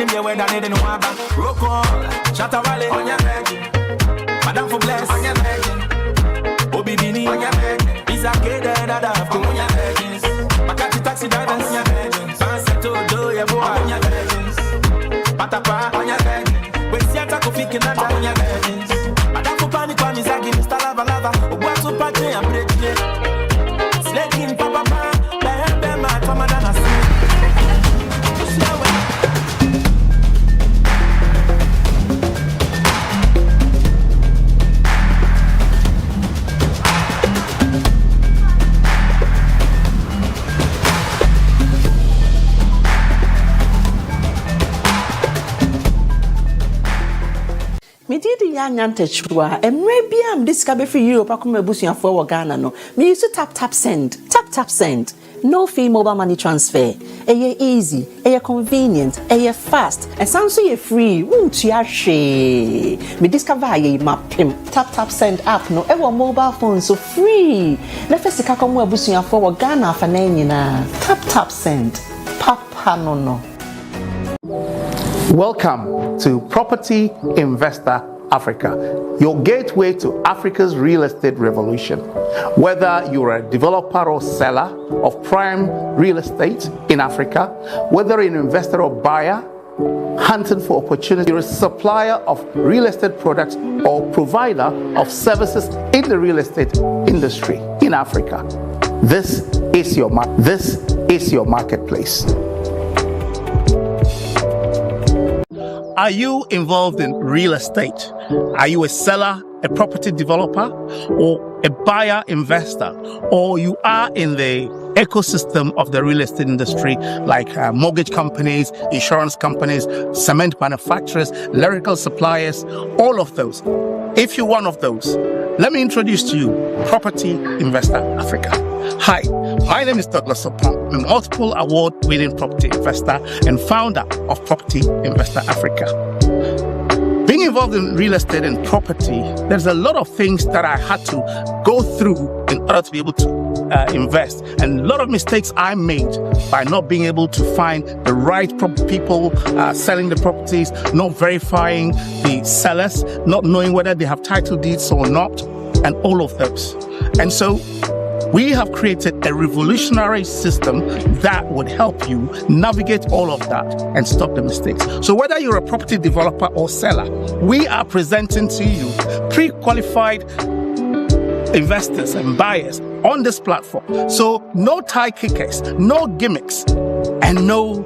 him here when I need no one back. Rock on, Shatta Valley on your begging. Madam for bless on your begging. Obi Bini on your begging. Pizza K there that I have to on your begging. Makati taxi drivers on your begging. Sunset to do your boy on your begging. Patapa on your begging. When Siata Kofi Kinanda on your begging. Madam for panic on his agin. Mr. Lava Lava. What's up at me and Bridget? Slaking Papa Man. Behebe man from Madana Sea. Me did young antechwa, and maybe I'm discovered for Europe. I come a for Ghana. No, me used to Taptap Send. Taptap Send. No fee mobile money transfer. Easy, convenient, fast, and sounds so free. Won't you share? Me discover ye map him. Taptap Send app no ever mobile phone so free. Let us see come busia for Ghana for na. Taptap Send. Papa no. Welcome to Property Investor Africa, your gateway to Africa's real estate revolution. Whether you're a developer or seller of prime real estate in Africa, whether an investor or buyer hunting for opportunity, you're a supplier of real estate products or provider of services in the real estate industry in Africa, this is your marketplace. Are you involved in real estate? Are you a seller, a property developer, or a buyer investor? Or you are in the ecosystem of the real estate industry, like mortgage companies, insurance companies, cement manufacturers, electrical suppliers, all of those. If you're one of those, let me introduce to you Property Investor Africa. Hi, my name is Douglas Opon. I'm a multiple award-winning property investor and founder of Property Investor Africa. Being involved in real estate and property, there's a lot of things that I had to go through in order to be able to invest. And a lot of mistakes I made by not being able to find the right people selling the properties, not verifying the sellers, not knowing whether they have title deeds or not, and all of those. And so we have created a revolutionary system that would help you navigate all of that and stop the mistakes. So whether you're a property developer or seller, we are presenting to you pre-qualified investors and buyers on this platform. So no tie kickers, no gimmicks, and no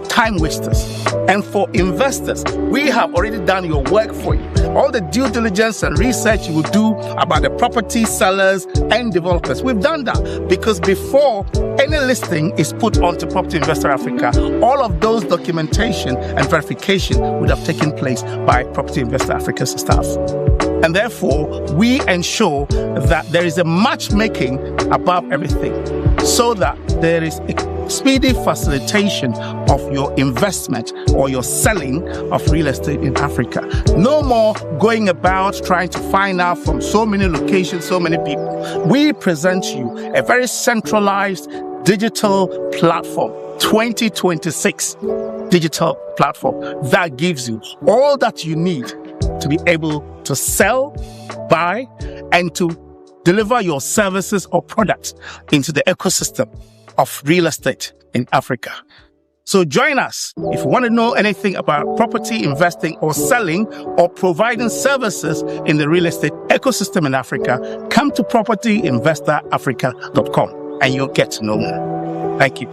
time wasters. And for investors, we have already done your work for you. All the due diligence and research you will do about the property sellers and developers, we've done that, because before any listing is put onto Property Investor Africa, all of those documentation and verification would have taken place by Property Investor Africa's staff. And therefore, we ensure that there is a matchmaking above everything, so that there is a speedy facilitation of your investment or your selling of real estate in Africa. No more going about trying to find out from so many locations, so many people. We present you a very centralized digital platform, 2026 digital platform that gives you all that you need to be able to sell, buy, and to deliver your services or products into the ecosystem of real estate in Africa. So join us. If you want to know anything about property investing or selling or providing services in the real estate ecosystem in Africa, come to propertyinvestorafrica.com and you'll get to know more. Thank you.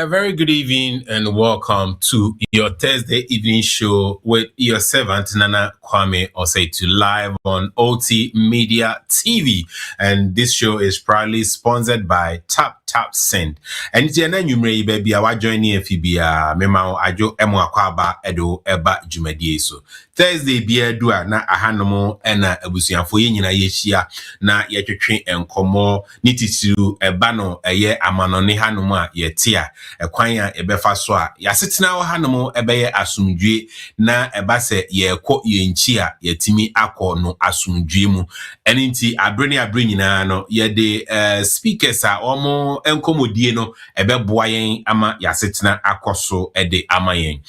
A very good evening and welcome to your Thursday evening show with your servant Nana Kwame Oseitu live on OT Media TV. And this show is proudly sponsored by Taptap Send. And it's an annual baby. I was joining Fibia, Mema, Ajo, Emwakwaba, Edo, Eba, Jumedie. So Thursday, Bia Dua, na Ahanomo, and Abusian for Yin Yeshia, na Yetri and Komo, Nitisu, Ebano, a year Amanoni Hanoma, Yetia. Ekwanya ebefa so a yasetena wo hanom ebeye asumdwe na ebase ye kɔ ye nchi a yetimi akɔ no asumdwe mu eninti abre nyina no ye de speakers a omo enkomodie no ebeboa yen ama yasetena akɔso ede ama yen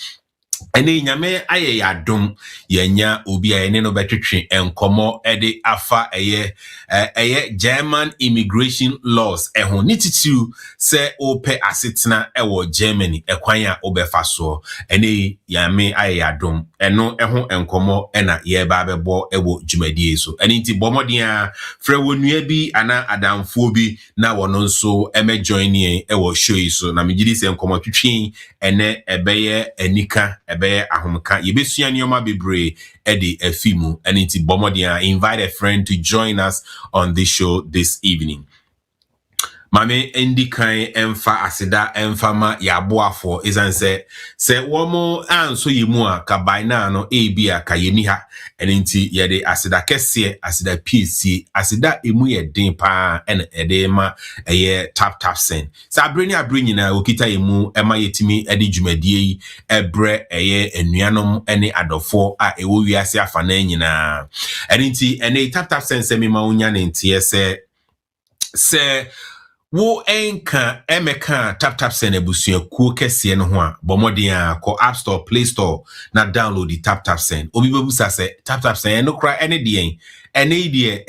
ene nyame aye yadom yenya obi a ene no betwetwe enkomo ede afa eye German immigration laws eho nititu se ope asetena ewo Germany ekwan a obefa so ene nyame aye yadom eno eho enkomo ena ye ba bebo ewo dwumadie so ene nti bomoden a frɛ wonua bi ana adamfo bi na wono nso eme join ewo show yi so na megidi se enkomo twetwe ene ebeye anika ebeye ahomka yebesua nioma bebre edi efimu and iti bomodia invite a friend to join us on this show this evening. Mame endi kan emfa asida emfama ya boafo izan se womo anso yimu a ka by na no ebia ka yeni ha enti yede asida kese asida pc asida emu ye den pa en edema eye tap send sa abre nyina okita emu ema yetimi edi dwumadie ebre eye enuanom ene adofo a ewo wiase afa na nyina enti ene tap send se mema onya ne ntie se wo enka emeka Taptap Send ebusuan kuo kese no ho a bomoden a ko App Store Play Store na download the Taptap Send obi bebusa se Taptap Send no kra ene de ene de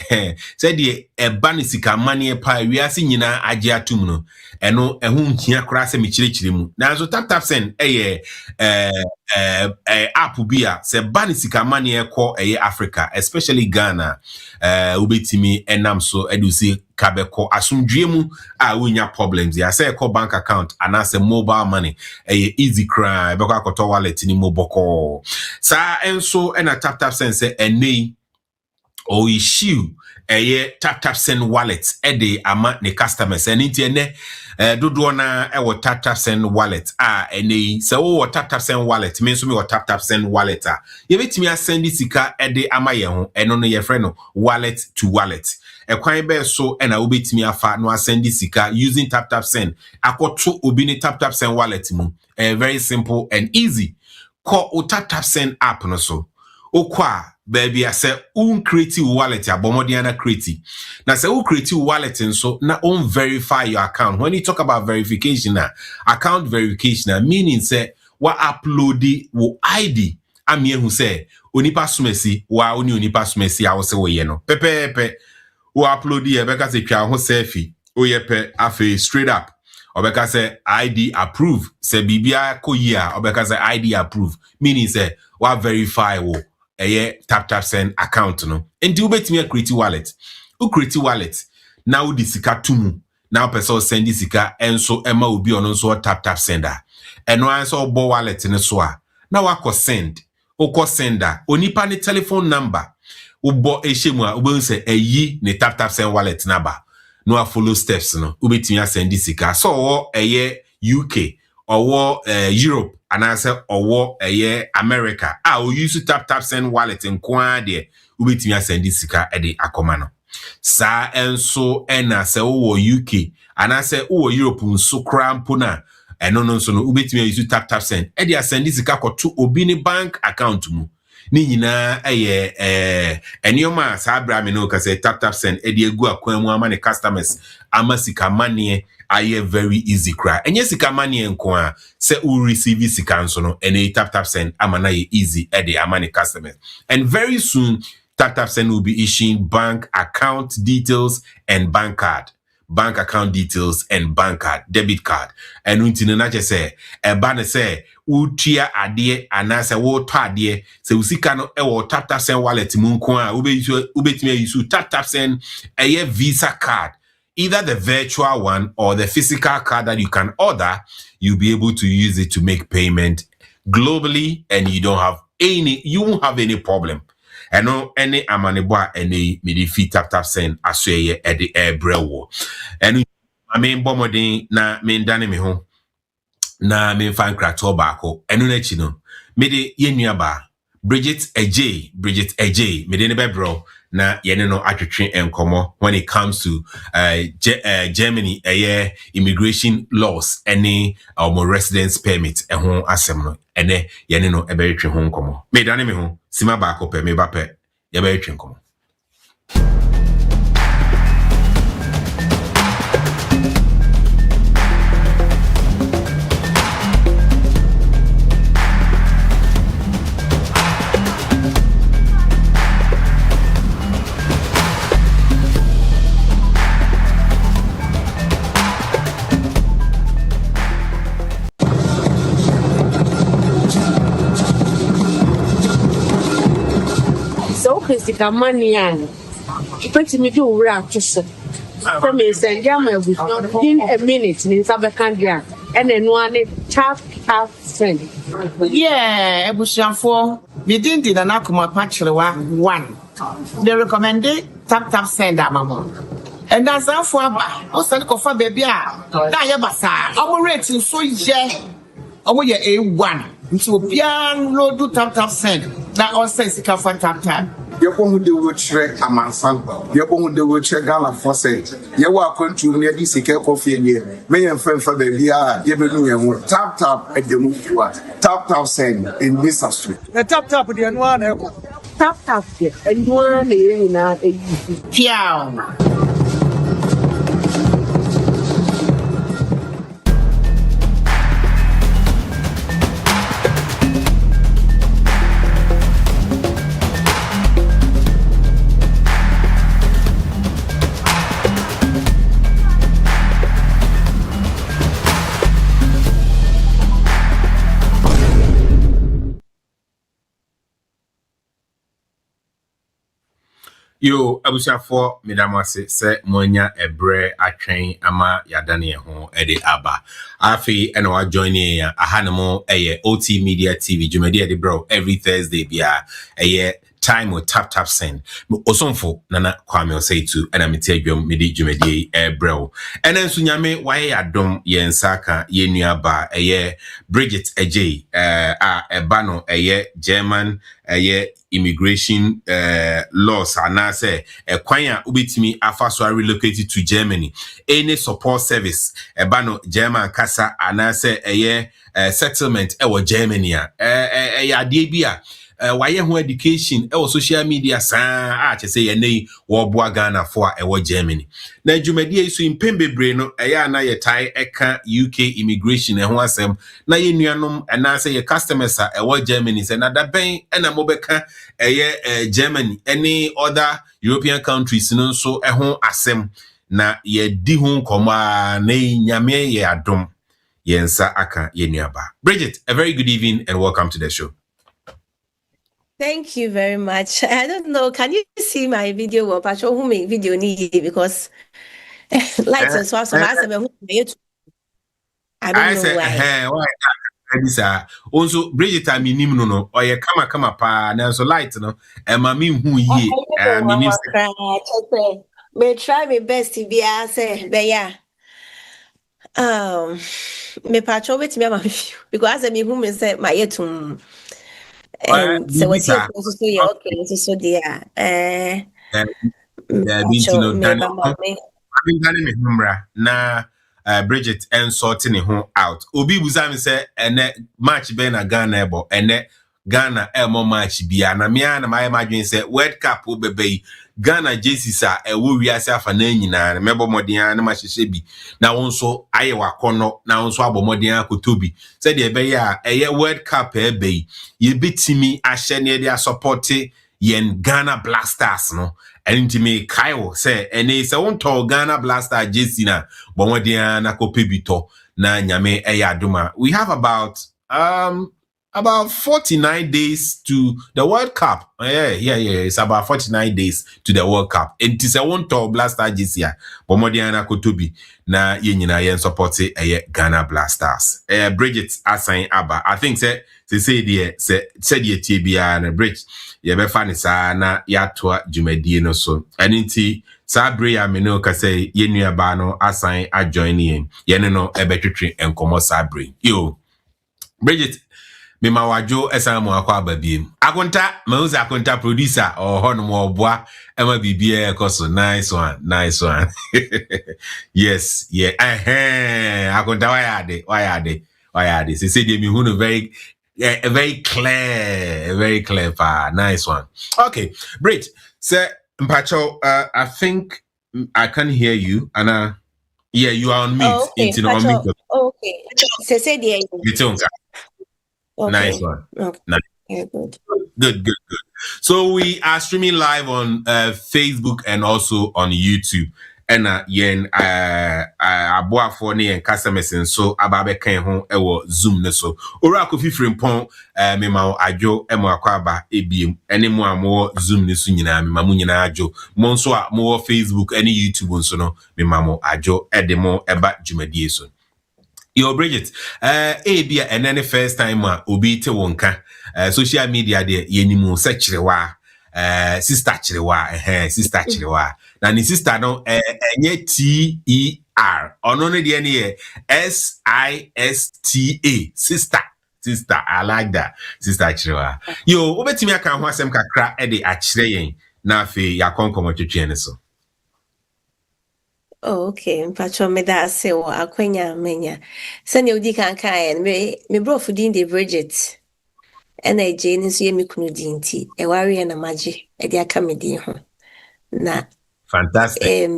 se de eba ne sika mane pa wiase nyina age atum no eno eho nhia kra se mechirechire mu na so Taptap Send app bi a se ba ne sika mane ko Africa especially Ghana ubetimi enam so edusi kabeko asumdwe mu a wonya problems ya say call bank account and as a mobile money easy cry beko akoto wallet ni moboko sa enso ena Taptap Send say enei o issue Taptap Send wallet ede ama ne customers enti ene dodo na ewo Taptap Send wallet enei se wo Taptap Send wallet me so me wo Taptap Send wallet ye betimi asend sika ede ama ye ho eno no ye frɛ no wallet to wallet ekwan be so ena obetimi afa no asend sika using Taptap Send akoto obi ne Taptap Send wallet mu very simple and easy call o Taptap Send app no so okwa baby I say create wallet abomodiana create na say create wallet nso na verify your account. When you talk about verification account verification meaning say wa upload wo ID amie hu say onipa sumesi wa oni onipa sumesi a wo say wo ye no pepepe wo upload ye beka say twa ho selfie o ye pe afi straight up obeka say ID approve say bibia koyia obeka say ID approve meaning say wa verify wo Taptap Send account no enti ubetimi create wallet u create wallet na u di sika tumu na person send sika enso ema obi ono nso Taptap Sender eno anso obo wallet ne so a na wako send ukọ sender onipa ne telephone number ubo ehemu a ube se eyi ne Taptap Send wallet number no a follow steps no ubetimi send sika so wo UK or Europe and I say or America o use Taptap Send wallet nkwa de ubetimi send sika ede akoma no sa enso ena say o UK and I say o Europe nso krampo na eno no nso no ubetimi use Taptap Send ede send sika koto obi ne bank account mu ni nyina enioma sa abra me no ka say Taptap Send ede egu akwan mu ama ne customers ama sika mane aye very easy cry enye sika mane enko a se u receive sika nso no ene Taptap Send ama na ye easy ede ama ne customers and very soon Taptap Send will be issuing bank account details and bank account details and bank card debit card and untino na say eba ne say utia ade anase wo to ade se usika no wo Taptap Send wallet mu nko a ubetimi use Taptap Send visa card either the virtual one or the physical card that you can order, you'll be able to use it to make payment globally, and you won't have any problem. And no any amaneboa any midifi tap send asweye at the air brewo. And I mean bomodin na me dane me ho na me fan krato baako enu na chi no me de yenua ba Bridget Adjei me de ne bebro na yene no atwetwe enkomo when it comes to Germany immigration laws any more residence permit ho asem no ene yene no eberetwe ho enkomo me dane me ho sima baako pe me ba pe ye beretwe enkomo. Physical money and pretty me do rap just from me send in a minute in Sabacandia and then one tap send. Yeah, Ebushanfo, we didn't did an akuma patchlewa one. They recommended tap send that mama. And that's how for also for baby. That basa. Our rating so yeah. Our year A1. So pian load do tap send. That also is a for tap. Who the wheelchair Amansan, who the wheelchair Gala Fosset, you are going to near this coffee and year. May and friend for the Lia, you tap at the move you are. Tap send in this street. The tap with the one. Tap and one in a Piao. Yo, abusha for midamase se monya ebre atwen ama yadane ho ede aba. Afi ena wa join ya ahanemo OT Media TV jumedi ede bro every Thursday bia time with tap send. Osonfo nana kwame oseitu ena meti adwom medi jumedi bro. Ena nso nyame waye adom ye nsaka ye nuaba Bridget Adjei ebano German immigration laws and say kwanya ubitimi afaso relocated to Germany any support service ebano German kasa and say settlement Germany ya de bia why ho education social media sa say nei wo boa Ghana for Germany na dwumadi so impembebre no na ye tai eka UK immigration ho asem na ye nuanom na say ye customers Germany say na da ben na mobeka Germany any other European countries no so ho asem na ye di ho nkoma na nyame ye adom yensa aka ye nuaba. Bridget, a very good evening and welcome to the show. Thank you very much. I don't know, can you see my video? But who make video need because lights and swap. I don't know why. Also, Bridget, I mean, no, or ye come pa, now so light, no, and my mean who ye, may try my best to be answer, but yeah. Me patcho with me, because I mean, whom is my yet to. So what's your okay? So dear, na Bridget and sorting home out. Obi buzami say ene match be na Ghana ebo ene Ghana more match bia na me na my imagine say World Cup obebe Ghana Jesus a wo wiase afa na nyina mebo modern na mahye bi na wonso aye wakono na wonso abomodern akotobi say de be ya World Cup ebe ye betimi ahye ne de support yen Ghana Blasters no entimi Kyle say ene se wonto Ghana Blaster Jesus na bomodern akopebito na nyame aduma. We have about about 49 days to the World Cup. Yeah. It's about 49 days to the World Cup. It is a one to Blaster this year. Bomodiana Kotobi na yenyina yen support Ghana Blasters. Bridget Adjei Aba. I think say the TBA and Bridge. Ye be fani sa na yatwa dwumadie no so. Enti Sabre ya meno ka say yenua ba no Adjei join yen. Yene no ebetwetwe enkomo Sabre. Yo. Bridget Mima wajo esamu akwa babiem. Akonta, mauza akonta producer or hono mo boa ema bibie koso. Nice one. Yes, yeah. Akonta why are they? Say they me who very clear pa. Nice one. Okay, Brit. Say Mpacho, I think I can hear you and yeah, you are on mute. Oh, okay. On mute. Okay. Say Okay. Nice one. Okay. Nice. Yeah, good. Good. So we are streaming live on Facebook and also on YouTube. And yen aboa for ne customers and so ababe kan ho ewo Zoom ne so. Ora ko fifiri mpon me ma adwo emo akwaba ebiem ene mo amo Zoom ne so nyina me ma mu nyina adwo. Mo nso a mo Facebook and YouTube nso no me ma mo adwo ede mo eba dwumadie so. Yo Bridget, bia and then the first time obi te wonka social media de yenimu sechirewa sister chirewa na ni sister no enye TER ono ne de ne SISTA sister. I like that sister chirewa. Yo obetimi aka ho asem kakra e de achire yen na afi yakonkomo twetwe ne so. Oh, okay. Mpacho me da se wo akwanya menya. Sani odi kan kan me brofo din de Bridget. Ena Adjei ni so ye me kunu din ti. E ware na maji. E de aka me din ho. Na fantastic.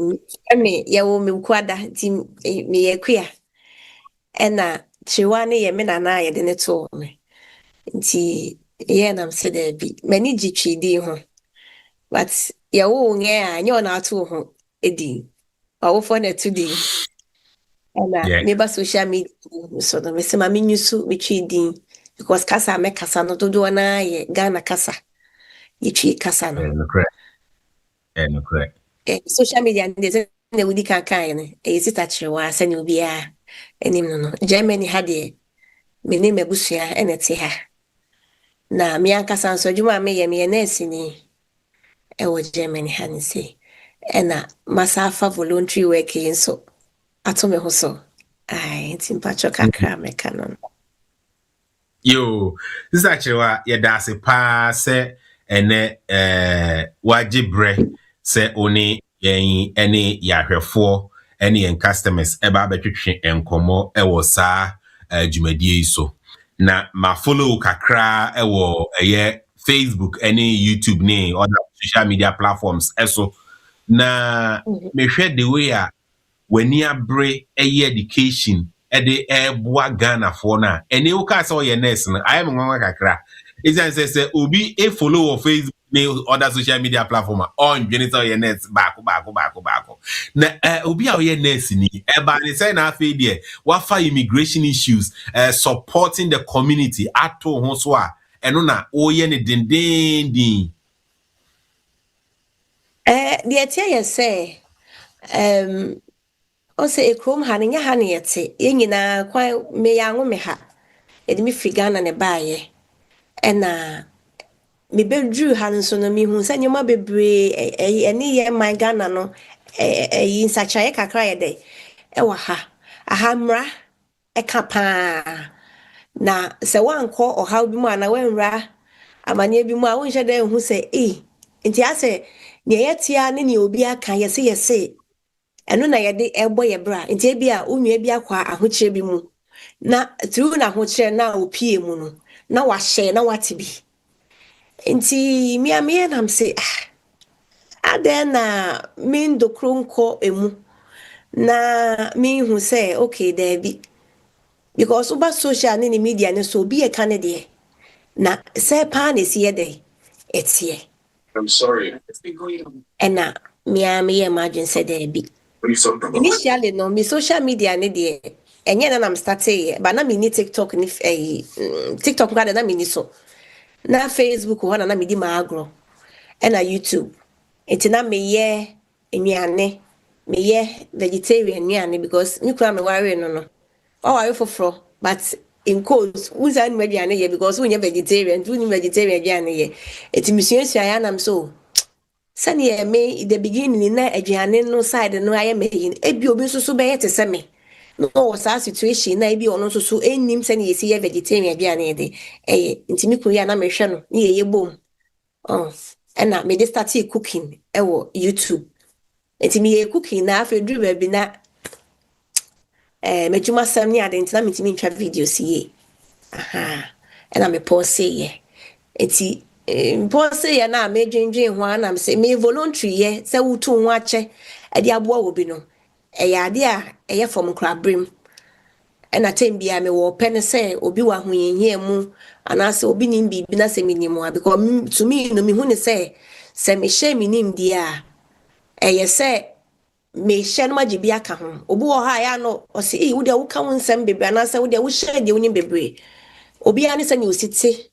Me ye wo me kwada ti me ye kwia. Ena chiwa ne ye me na ye de ne to me. Nti ye na mse da bi. Mani ji twi din ho. But ye wo nge a nye na ato ho edi. Our phone today, and maybe social media. So the Miss Mammy Nusu, which he did because Casa make Casano to do an eye, Ghana Casa. Ichi Casano. No correct. Social media and there's a Woody kind. Is it at your send you be a no. Germany had a me name a bushia and it's here. Now, me and Cassan, so you may a nurse in it. Germany hadn't say. Ena masafa voluntary working so atome ho so ai timpacho kakra mekanon yo this actually wa ye da se pa se ene wajibre se oni yen ene yahwefo ene yen customers e ba betwetwe enkomo e wo sa dwumadie so na ma follow kakra e wo eye Facebook ene YouTube ne other social media platforms eso na me hwɛ the way a wani abre education de boa Ghana for na ene wo ka sɛ ɔyɛ nurse no ayɛ me nwanwa kakra isan sɛ obi follow on Facebook ne other social media platform on dwene sɛ ɔyɛ nurse baako na obi a ɔyɛ nurse ni ba ne sɛ na afei deɛ wafa immigration issues supporting the community ato ho so a ɛno na ɔyɛ ne dendendin. The tia say o say e krom ha ne ha ne yete ye nyina kwan me ya ngo me ha e de me fi Ghana ne baaye e na me bedru ha nso no me hu say nyoma bebre ene ye man Ghana no yin sachaye kakra ye de e wa ha aha mra e ka pa na se wanko o ha bi mu ana wanra amane bi mu a won hye de hu say nti ase ne yetia ne ne obi aka yese eno na yede ebo ye bra nti e bia onua bi akwa ahokyere bi mu na through na ahokyere na opie mu no na wa hye na wate bi nti me nam say aden na me ndokro nko emu na me hu say okay there be because uba social ne media ne so obi e ka ne de na say pa ne si ye de etie. I'm sorry. And now, me imagine said there be. Initially, no, me social media ne de enye na I'm starting but na me ni TikTok ni TikTok ngada na me ni so na Facebook ho na me di ma agro e na YouTube enti na me ye enuane me ye vegetarian enuane because me kura me worry no oh I for but in codes who's an aduane ye because when you vegetarian do vegetarian aduane ye enti misuansua ya nam so sani me the beginning na aduane no side no aye me ebi obi so be yete se me no was a situation na ebi ono so enim sani yesi ye vegetarian aduane de nti me kuya na me hwe no na ye bom oh and me dey start cooking ewo YouTube nti me ye cooking na afa dru ba bi na mejuma sam ni ade nti na me timi ntwa videos ye aha and me pause ye nti pause ye na me dwendwen ho ana me say me voluntary ye say wutu ho ache e de aboa wo bi no ya ade a eye from krabrim and atem bia me wo pene say obi wa ho yenhia mu ana say obi nim bibi na say minim a because to me no me hu ne say me share minim dia eye say me share no magi bia ka ho obi wo ha ya no o say wo de wo ka won sam bebre ana say wo de wo share de wonim bebre obi ani say ni ositi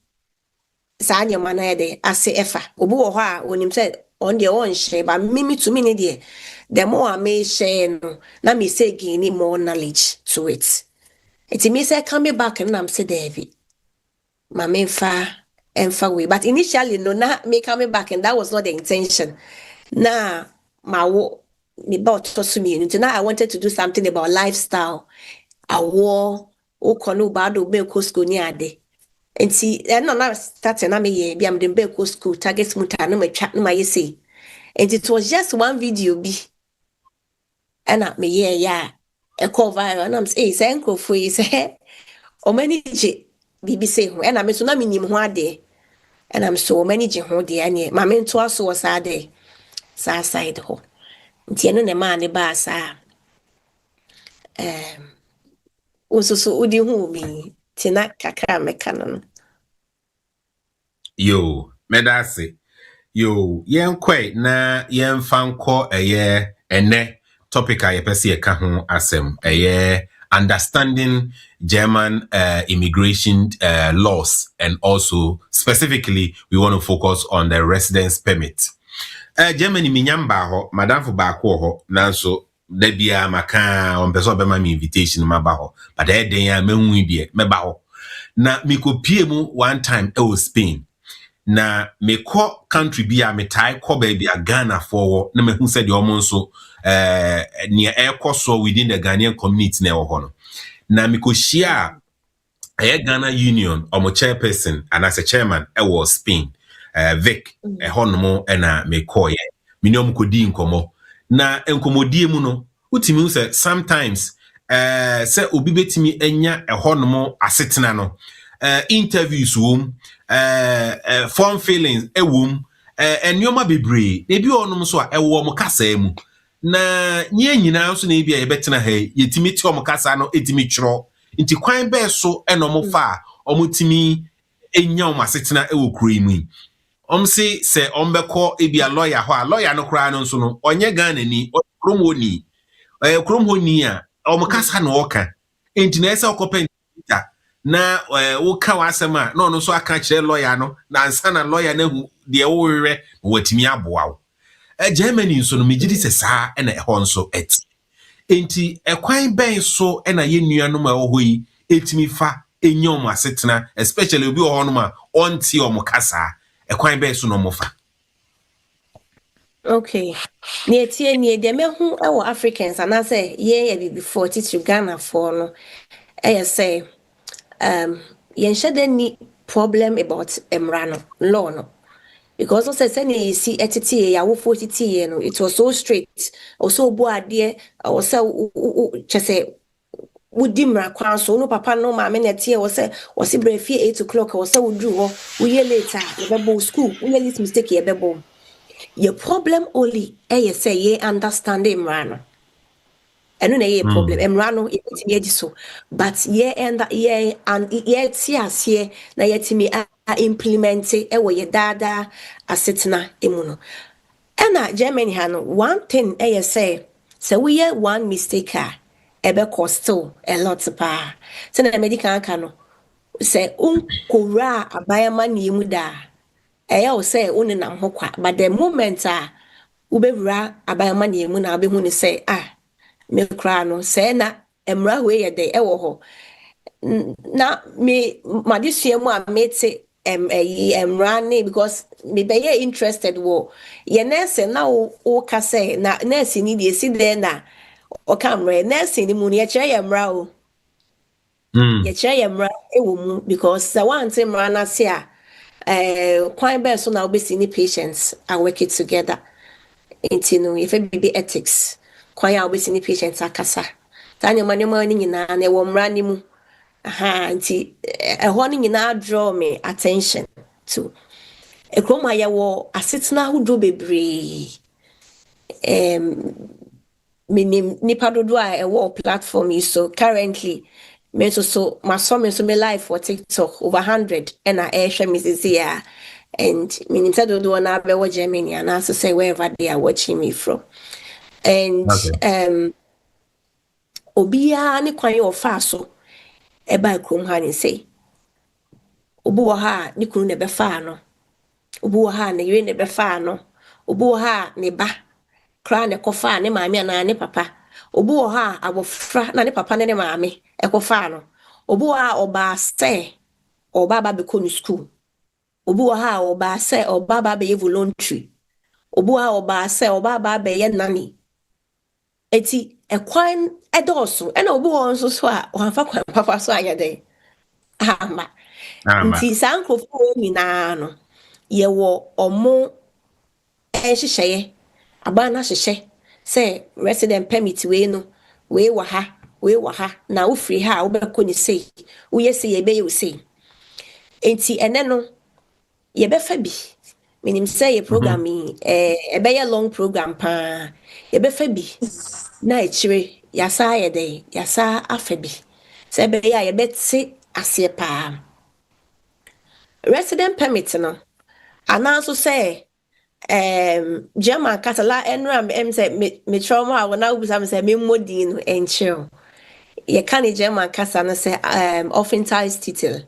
sa nyama na de ase efa obi wo ha wonim say on de on share ba mimi to me ne de the more I may share no na me say gain more knowledge to it. It me say come back and I'm say David. My main far and far away. But initially no na me coming back and that was not the intention. Now my me about to me. Now I wanted to do something about lifestyle. I wore o kono bado be ko school ni ade. And see no na start na me ye bi am dem be ko school target muta na me twa na my say. And it was just one video be and me yeah a call viral and I'm say uncle for you say o manage BBC ho and I'm so na minim ho ade and I'm so manage ho de ane ma me nto aso was ade sa side ho nti no ne ma ne ba sa so udi hu mi tina kakra me kanon Yo, medase. Yo, yen kwai na yen fanko ene topic a yepesi eka ho asem understanding German immigration laws, and also specifically we want to focus on the residence permit. Germany minyamba ho madam for ba ko ho nanso da bia maka on person be ma me invitation ma ba ho but e den ya mehu bia me ba ho na me ko pie mu one time e was Spain. Na me ko country bi a me tai ko ba bi a Ghana for na me hu said the omo nso near air so within the Ghanaian community na ho no na me ko share Ghana Union omo chairperson and as a chairman e was Spain Vic honomo na me ko ye me nyom ko di nkomo na enkomodie mu no utimi say sometimes say obi betimi enya honomo asetena no interviews wom form feelings ewom enyoma bebre ebi onom so a ewo mo kasa mu na nyina so na ebi a yebetena ha yetimi ti omo kasa no etimi twro nti kwan be so enomo fa omutimi enya omo asetena ewo kuro mu omsi se ombeko ebi a lawyer ho a lawyer no kra no so no onye Ghana ni kromoni kromoni a omo kasa no oka nti na ese okopen na woka wasema no so aka kire lawyer no na ansa na lawyer na hu de wowe watimi aboa wo Germany nso no megidi se saa na ho nso eti enti ekwan ben so na ye nuanu ma wo yi etimi fa enyom asetena especially obi ho no ma onti omo kasa ekwan ben so no mo fa okay ne tie ne de mehu ewo Africans ana say ye before teach Ghana for no say yen shade ni problem about emrano law no because also say you see etiti ya wo 40 no it was so straight also bo ade also chese wudi mra kwan so no papa no ma me na tie wo say brefie 8 o'clock wo say wudru ho wo ye later ye bebo school wo ye this mistake ye bebo your problem only say ye understand emrano eno na ye problem emrano etimi edi so but ye and ye and ye tiasie na yetimi implement e wo ye dada asetena emuno ena Germany ha no one thing say we one mistake ebe costo a lot pa se na medical aka no se unkowura abayama na emu da eya o se unenam ho kwa but the moment a ubewura abayama na emu na obehu ne se me kra no se na emra we ye de ewo ho na me madesua mu a mete emra ne because me be interested wo ye nurse na o ka say na nurse ni de si there na o camera nurse ni mu ne ye kire ye emra o ye kire ye emra ewo mu because the one thing emra na se a kwan be so na obesi ni patients and work it together into no if it be ethics kwan ya obesi ni patients akasa tanya manema ni nyina na ewo emra ni mu nti ehɔ no nyinaa draw me attention to ekroma yɛwɔ asetena ahodoɔ bebree minim nipa dodo a ɛwɔ platform yi so currently me so masɔ me so me live for TikTok over 100 ɛna ɛhwɛ me sisi a and minim sɛ dodoɔ na bɛwɔ Germany and also say wherever they are watching me from and obiara ne kwan yɛ ɔfa so eba krom ha ne say obu wo ha ne kunu ne befa no obu wo ha ne yire ne befa no obu wo ha ne ba kra ne kofa ne maame na ne papa obu wo ha abofra na ne papa ne maame ekofa no obu wo ha oba se oba ba be konu school obu wo ha oba se oba ba be voluntary obu wo ha oba se oba ba be ye nani eti ekwan edoso ena obu wo nso so a wanfa kwan papa so ayede ama nti sankrofo nyina no yewo omo ehyehyeye abana hyehye say resident permit we no we wa ha na wo free ha wo be ko ni sei wo yesi ye be ye sei enti ene no ye be fa bi minim say ye program be ye long program pa ye be fa bi na echire yasa ye dey yasa afa bi say be ya ye beti ase pa resident permit no ananso say German Catala enram say me trauma wona ubisa say me modi no enchil ye kan German Casa no say oftentimes title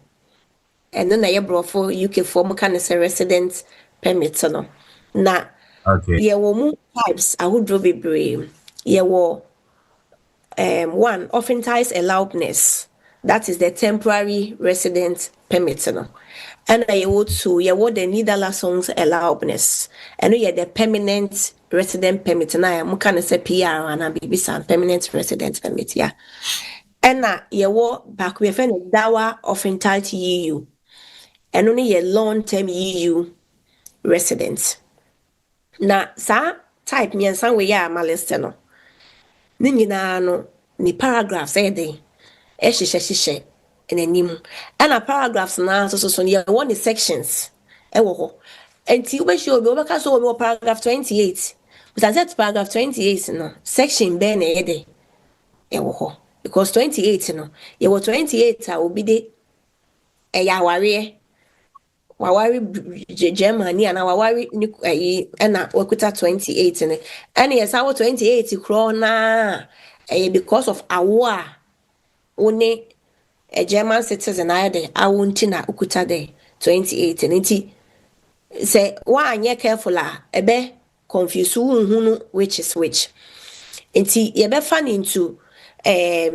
and no na ye brofo UK form kan say resident permit no na ye wo mu types ahudro bebre ye wo one oftentimes allowedness, that is the temporary resident permit no and I would to ye what the Netherlands allowedness and you the permanent resident permit na I can say PR and BB permanent resident permit yeah and na ye what back we find dawa of entitled EU and only ye long-term EU residents na sa type me and some way ya ma list no ni nyina no ni paragraphs dey ehyehyehye enanim ana paragraphs na so ye one the sections ewo ho enti we show obi obeka so obi paragraph 28 but as that paragraph 28 no section be na dey ewo ho because 28 no ye wo 28 a obi de ya wawari Germany and wawari ni na wakuta 28 ne and yes our 28 kro na because of awa one a German citizen either I won't na ukuta de 28 nti say wa anye careful ebe confuse hunu which is which nti ye be fan into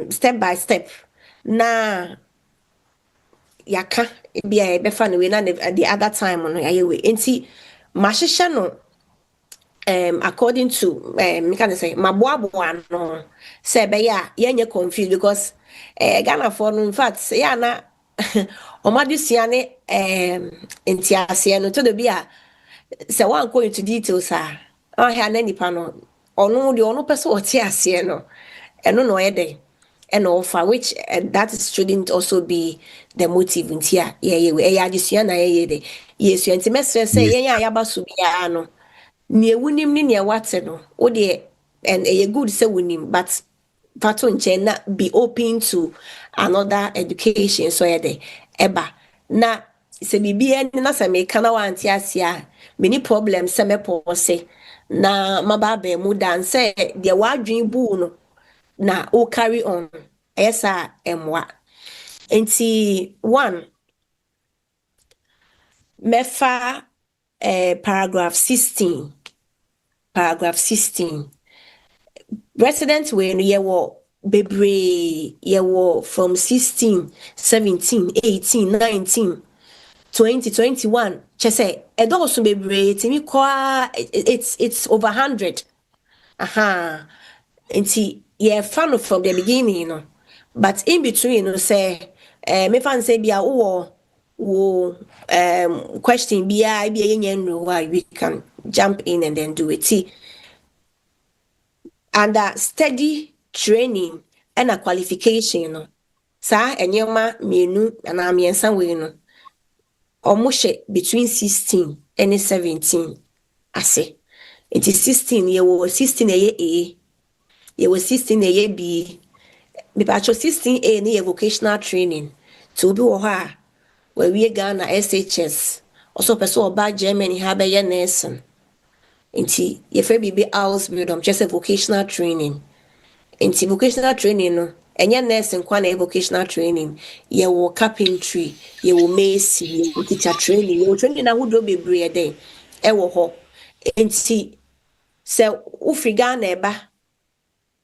step by step na yaka bia e be fan we na the other time no aye we nti mahihye no according to me can say maboaboa no say be ya yenye confused because Ghana for no in fact ya na omadusua ne entiase no to the bia say one go into details ah ha na nipa no ono de ono pese o tie ase no eno no yede and offer which that shouldn't also be the motive in here yeah adusua na de yesu enti mesre say yen ya yaba so bia no ne ewunim ni ne wate no wo de and good say wunim but pato nche na be open to another education so yede eba na se bibia ni na se me kana wa anti asia many problems se me pose na mababa mu dan say de wadwen bu no na o carry on esa emwa nti one mefa paragraph 16 resident we no yewo bebre yewo from 16 17 18 19 20 21 chese edoso bebre timi kwa it's over 100 aha nti yeah fan from the beginning no but in between no say me fan say bia wo question bia why we can jump in and then do it. See, under steady training and a qualification no sa enyema mienu na miensa we no omushe between 16 and 17 ase it is 16 ye wo 16 eye a ye wo 16 eye b me pa 16 a ni vocational training to be wo ha where we Ghana SHS also person oba Germany ha be ye nursing nti ye fe bibi Ausbildung just a vocational training nti vocational training no enye nursing kwa na vocational training ye wo carpentry ye wo mason ye wo teacher training ye wo training na wodo bebre dey e wo ho nti se ufri Ghana eba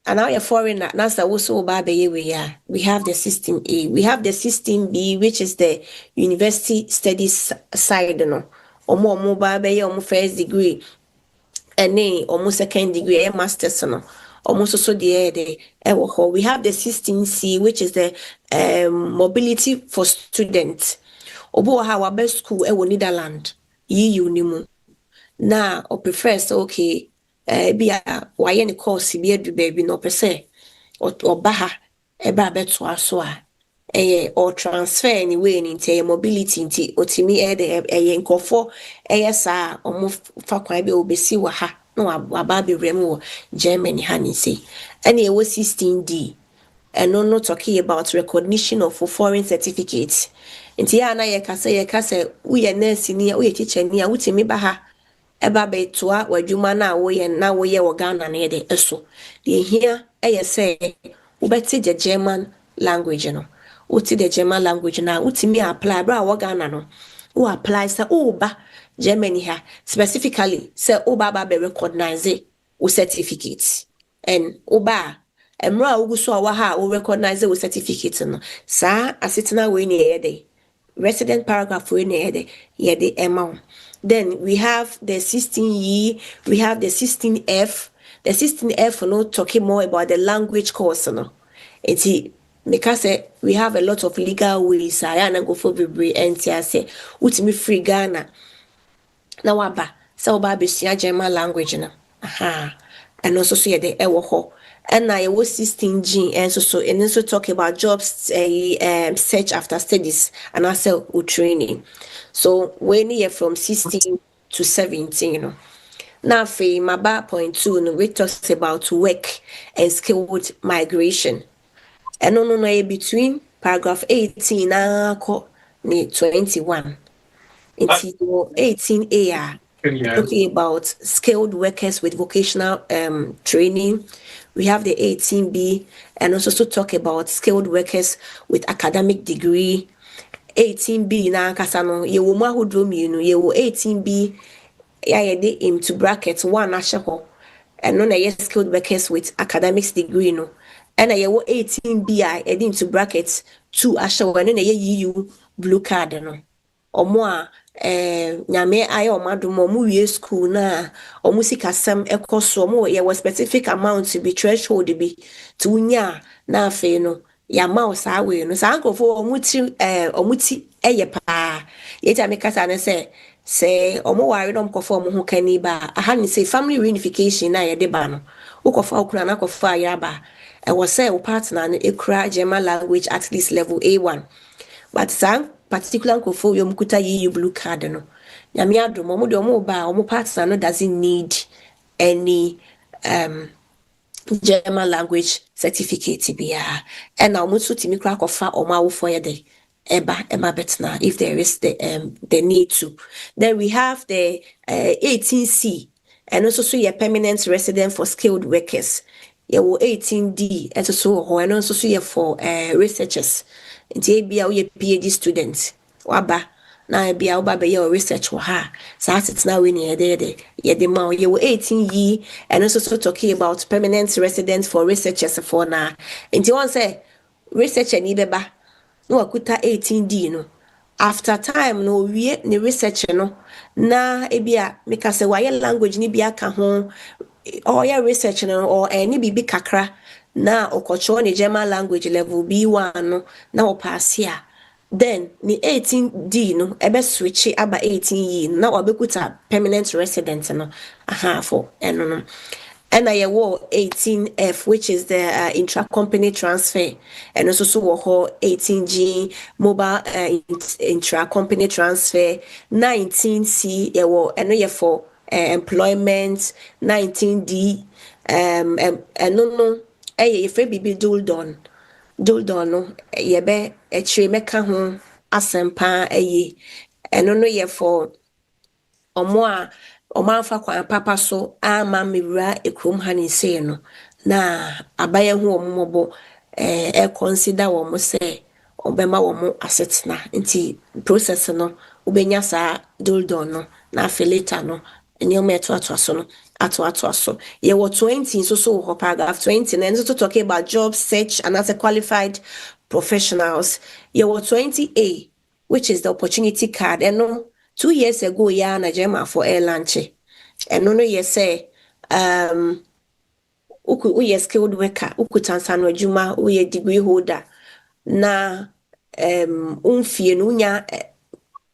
and now you're foreigner, that's also we have the system A, we have the system B, which is the university studies side, no, or more mobile first degree, and then almost second degree, a master's, no, almost also the we have the system C, which is the mobility for students. Obo our best school, Netherlands, nimu. Now, or prefers okay. Bia waye ne course bi adu baby no pese or baha eba beto aso a or transfer anyway nti mobility nti otimi de nkofo sa omo fa kwan bi obesi wa ha no waba be rem wo Germany ha ni say and e wo 16D and no talking about recognition of foreign certificates nti ya na ye kasa we nurse ni we teacher ni a wutimi ba ha eba betua wadwuma na woye wo Ghana na de eso de hia say ubeti the German language no uti the German language na utimi apply bra wo Ghana no wo apply say ba Germany ha specifically say ba be recognize wo certificate and ba emra uguso awa ha wo recognize wo certificate no sa asetena we ni de resident paragraph we ni de the amount. Then we have the 16E, we have the 16F. The 16F, no, talking more about the language course, no. It's because we have a lot of legal ways. I go for Bibri and say, "What's me free Ghana?" Now, Abba, so Baby, German language, no. Aha, and also say the Ewo. And I was 16G, and also talk about jobs, search after studies, and also training. So when you're from 16 to 17, you know. Now for my bar point 2, no, we talks about work and skilled migration. And no, between paragraph 18 and 21. It's 18A. Talking about skilled workers with vocational training. We have the 18B, and also talk about skilled workers with academic degree. 18B na kasano ye wo ma hodro mi no ye wo 18B ya ye de into brackets 1 ahye ho eno na ye skilled workers with academics degree no and ye wo 18B I ye de into brackets 2 ahye ho eno na ye EU blue card no omo a nyame aye omadom omo wie school na omo sikasem ekoso omo ye was specific amount to be threshold bi to nya na afi no ya mouse awe no sa ankofo omuti eye pa yeta me kasa ne se omo ware no mkofo omo ho kani ba aha ni say family reunification na ye de ba no ukofa okura na kofa ya ba e was say o partner no ekura German language at least level A1 but sang particular nkofo yo mkuta EU blue card no nyame adom omo de omo ba omo partner no doesn't need any German language certificate biya and now mutu timi kra kofa omawo for ye eba betna if there is the need to. Then we have the 18C and also so your permanent resident for skilled workers yɛwɔ 18D ɛso so wɔ hɔ ɛno nso so yɛ for researchers nti ebia woyɛ PhD student waba na ebia woba bɛyɛ research wɔ ha saa setena we ne yɛde ma yɛwɔ 18E ɛno nso so talking about permanent resident for researchers for na nti wɔn sɛ researcher ni bɛba na wakuta 18D no after time no wie ne research no na ebia meka sɛ wayɛ language ni bi aka ho or your research no or any bibi kakra na okocho ni German language level B1 no na pass here then ni 18D no ebe switch aba 18E na obekuta permanent resident no aha for eno no and I wo 18F which is the intra-company transfer and also so wo 18G mobile intra-company transfer 19C wo eno ye for employment 19D no ye fe bibi duldon no ye be etwe meka ho asempa eno no ye for omo amfa kwa papa so ama mewura ekrom ha ne sei no na abaye ho omobo consider wo mo say obema wo mo asetna nti process no ubenya sa duldon no na affiliate no enyoma atoaso no atoaso ye wo 20 so ho paragraph 20 and so talking about job search and as a qualified professionals ye wo 20A which is the opportunity card and no 2 years ago ya na German for air lunch and no ye say uku skilled worker uku tansano adwuma uye degree holder na umfie no nya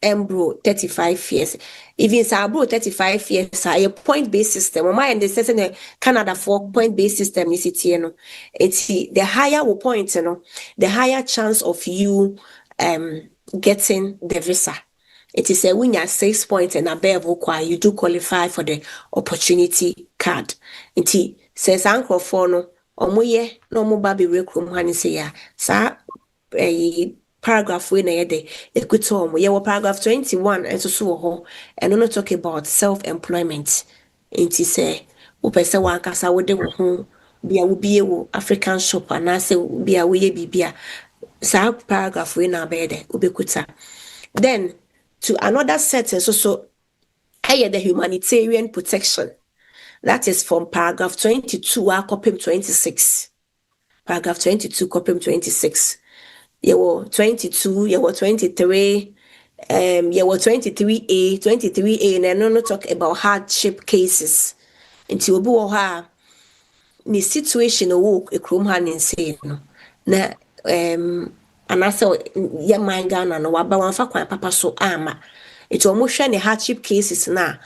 embro 35 years even sa bro 35 years a point based system o mind say say Canada for point based system is it no it's the higher we point no the higher chance of you getting the visa. It is a when you're 6 points and above you do qualify for the opportunity card. Inti says uncle for no omoye no mo baby recruit money say ya sa paragraph we na yede ekuto omo ye paragraph 21 and so ho and no talk about self-employment. Inti say upese wan kasa wo de wo ho bia wo bie wo African shop and say bia wo ye bibia sa paragraph we na bede ubekuta. Then to another sentence so the humanitarian protection that is from paragraph 22 copy 26 paragraph 22 copy 26 you were 22 you were 23 you were 23A and no talk about hardship cases until obu ha ni situation o ekrom ha ni say no na and I saw ya Ghana no waba wanfa kwan papa so ama it almost share the hardship cases na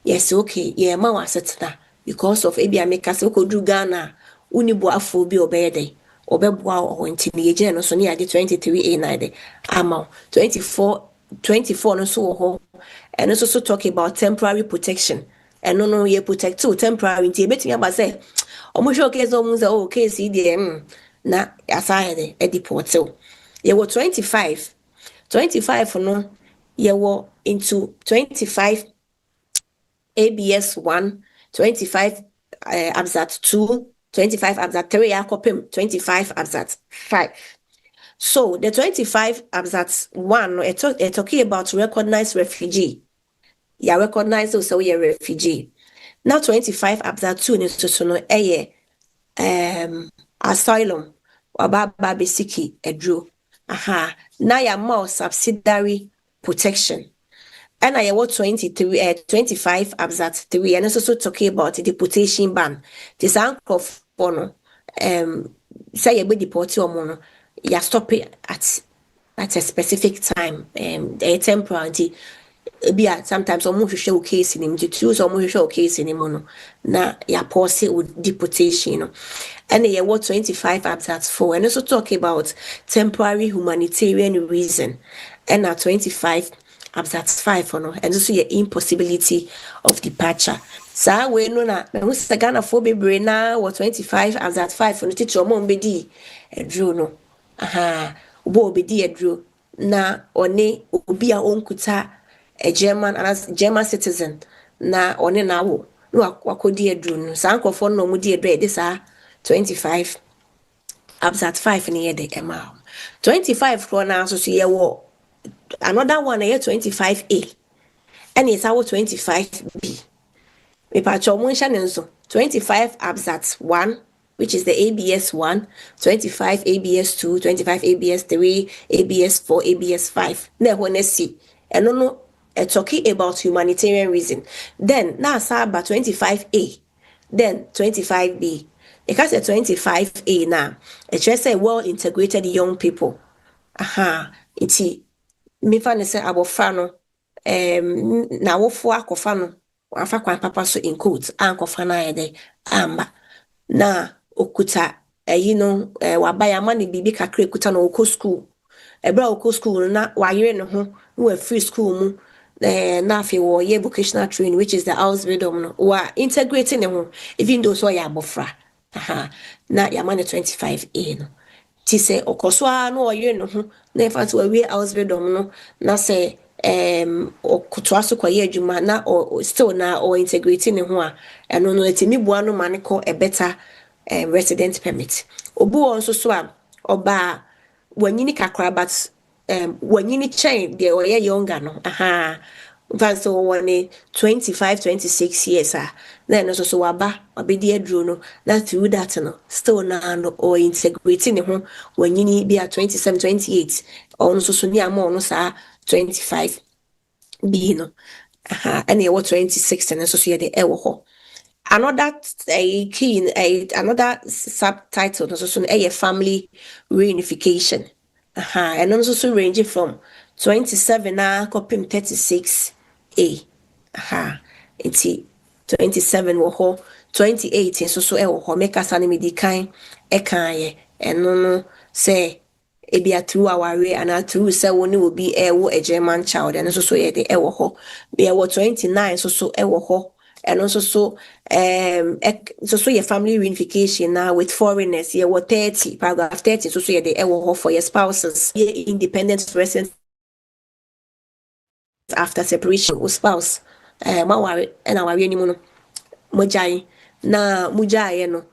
yes okay yeah ma wasetna because of ebi ameka se ko du Ghana unibo afo bi obede obeboa o ntini ye no so ne ade 23A na de ama 24 no so ho and also so talk about temporary protection and no ye protect to temporary nti ebetimi aba say omo show case o mu say o case dey na aside e deport ye were 25 no ye were into 25 ABS 1 25 absat 2 25 absat 3 akopem 25 absat 5 so the 25 absat 1 talking about recognized refugee ya recognize also ye refugee now 25 absat 2 ni so no asylum wababa besiki edro na ya more subsidiary protection and I was 25 absat 3 and also talking about the deportation ban this uncle for no say you be deported or mono you stop it at a specific time a temporary be sometimes almost show case in him to choose almost show case in him no na ya pause with deportation no and ye what 25 absat 4 and also talk about temporary humanitarian reason and at 25 absat 5 no and also your impossibility of departure sa we no na who say Ghana for bebre na what 25 absat 5 no teacher mo mbedi edro no obo obedi edro na one obi a onkuta a German citizen na one na wo no akodi edru no sa nkofo no mu di edru e de sa 25 absat 5 in the MR. 25 now so see another one here 25A. And it's our 25B. Me pacho munshane so 25 absat 1, which is the ABS 1, 25 ABS 2, 25 ABS 3, ABS 4, ABS 5. Na ho na si. Eno no talking about humanitarian reason. Then na sa about 25A. Then 25B. Because the 25A now, it just say well integrated young people. Iti me fa ne say abofra no na wofo akofa no afa kwan papa so in quotes ankofa na yede amba na okuta no wabaya ma ne bibi kakra okuta na okọ school ebra okọ school na wayere ne ho no free school mu na afi wo ye vocational training, which is the Ausbildung no wa integrating ne ho even though so ya abofra na ya ma ne 25A no ti se okoswa no oye no ho na in fact we Ausbildung no na say okutoaso kwa ye adwuma na still na or integrating ne ho a eno no etimi bua no mane ko a better resident permit obu onso so a oba wanyini kakra but wanyini chain de oye younger no so one 25 26 years then also so waba obedi aduro no na through that no still na no or integrating ne ho wanyini be 27 28 also so ni amo no sa 25 B no and you 26 and so ye the ewo another key another subtitle no so a family reunification and also so ranging from 27 copy 36A it's 27 wo ho 28 so so ewo ho make us ani medikan e kan ye eno no say ebia through our way and through say woni will be a German child and so ye the ewo ho be 29 so ewo ho and also so your family reunification now with foreigners ye 30 paragraph 30 so ye the ewo ho for your spouses ye independent residents after separation with spouse ma ware and our ni mu no mojai na mujai no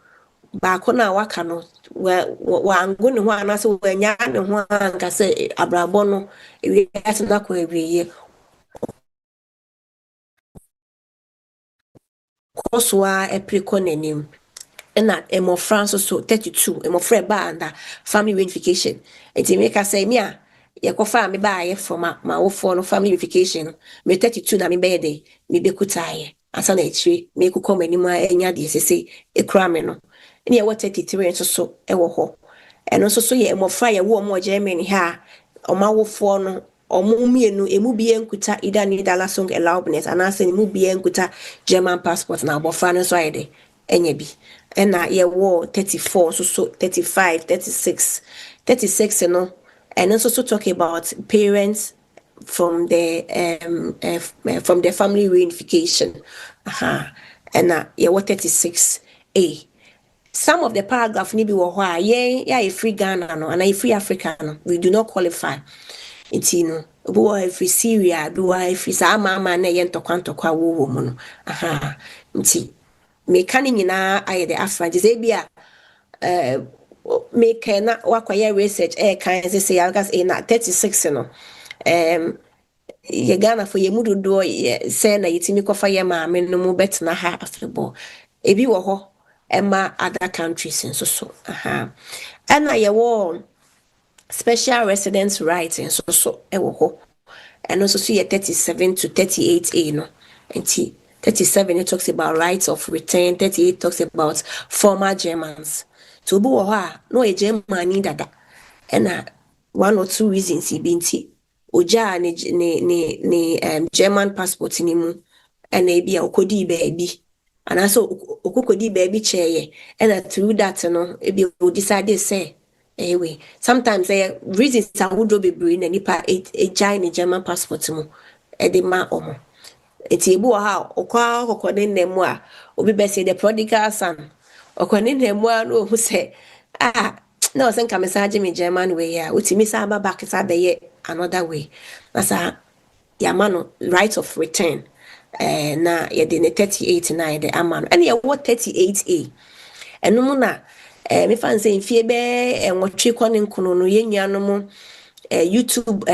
ba ko na waka no wa ango ne ho anaso wanya ne ho anka se abrabo no ewi asena ko ewiye koswa epriko nenim na emo France so 32 emo frɛ ba anda family reunification enti make us say me a yekofa me ba ye from ma wo for no family reunification me 32 na me be de me be kutaye asa na etri me kokɔ manim a enya de sese ekura me no ne ye 33 so ewo ho eno so ye emo fra ye wo mo Germany ha omawo for no omumienu emu bie nkuta ida ni dala song allowance anase emu bie nkuta German passport na abofa no so ayede enya bi ena ye wo 34 so 35 36 no and also talk about parents from the family reunification and ye wo 36A. Some of the paragraph ni bi wo ho a ye free Ghana no and free Africa no we do not qualify. It's no bo free Syria do free sa mama na ye ntokwa wo mu no nti me kan nyina aye the afra je bia me can wakwaye research kan say algas na 36 no ye Ghana for ye mudu do say na yitimi kofa ye ma me no mu betna ha afebo ebi wo ho ema other countries so and na ye wo special residence rights so ewo ho and also so ye 37 to 38A no enti 37 it talks about rights of return, 38 talks about former Germans to bu ho a no e Germany dada and one or two reasons he binti oja ne German passport ni mu and e bia okodi baby and also okokodi baby cheye and through that no e be decide say anyway sometimes reasons I would be bring nipa a giant German passport mu e de ma omo eti ebu ha okwa kokone nemu a obi be say the prodigal son okwane nemu a no hu say no sen ka message me German way ya utimi sa ba back sa be ye another way nasa yamano right of return na ye de 38 na the amano and ye what 38A ɛno mu na me fan say mfie be nwotwe kɔ ne nkono no yenua no mu YouTube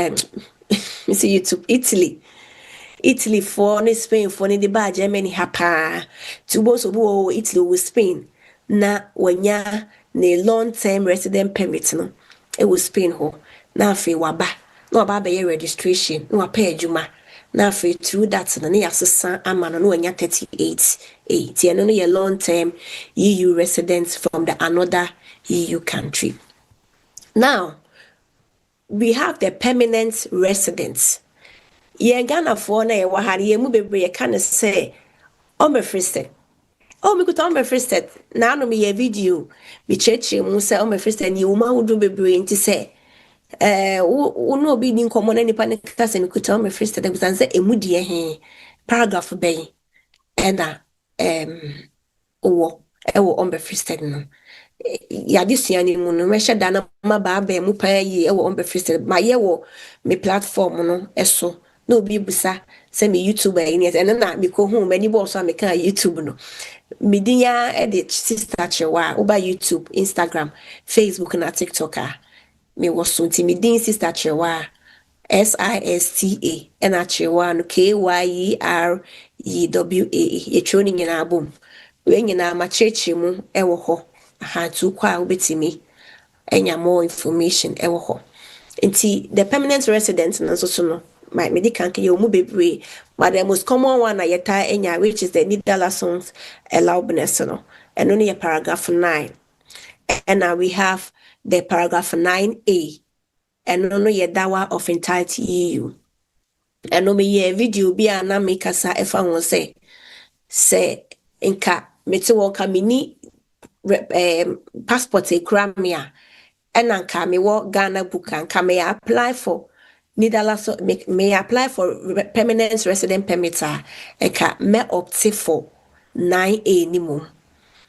me say YouTube Italy for ne Spain for ne de ba Germany hapa to bo so bo Italy with Spain na wanya ne long term resident permit no e wo Spain ho na afi waba na oba be registration na pay adwuma na afi through that na ne yasesa ama no wanya 38 tie no ye long term EU residents from the another EU country. Now we have the permanent residents. Ye Ghana for na ye wa ha ye mu bebre ye kan say omefristed. Oh, me kuta omefristed. Na no me ye video bi cheche mu say omefristed ni uma wodo bebre nti say wo no obi ni nkomo na nipa ne kata say me kuta omefristed e busan say emu de he paragraph ben ena wo omefristed no ya disia ni mu no me hye na ma ba mu pa yi e wo omefristed ma ye wo me platform no eso no be busa say me YouTuber in it and na me ko hu many boss am ka YouTube no me dia edit sister chewa oba YouTube, Instagram, Facebook na TikTok me was so me din sister chewa SISTA and chewa no KYEREWA ye training nyina abom we nyina ma cheche mu e wo ho ha tu kwa obetimi enya more information e wo ho nti the permanent residents na so no my medical can you bebre but the most common one ayeta enya which is the Niederlassung erlaubnis no and only a paragraph 9 and now we have the paragraph 9A and only a dawa of entitlement EU and no me video bi ana make asa efa won say inka meti wo ka mini passport e kura me a and anka me wo Ghana book anka me apply for Netherlands may apply for permanent resident permit eka me opt for 9A ni mo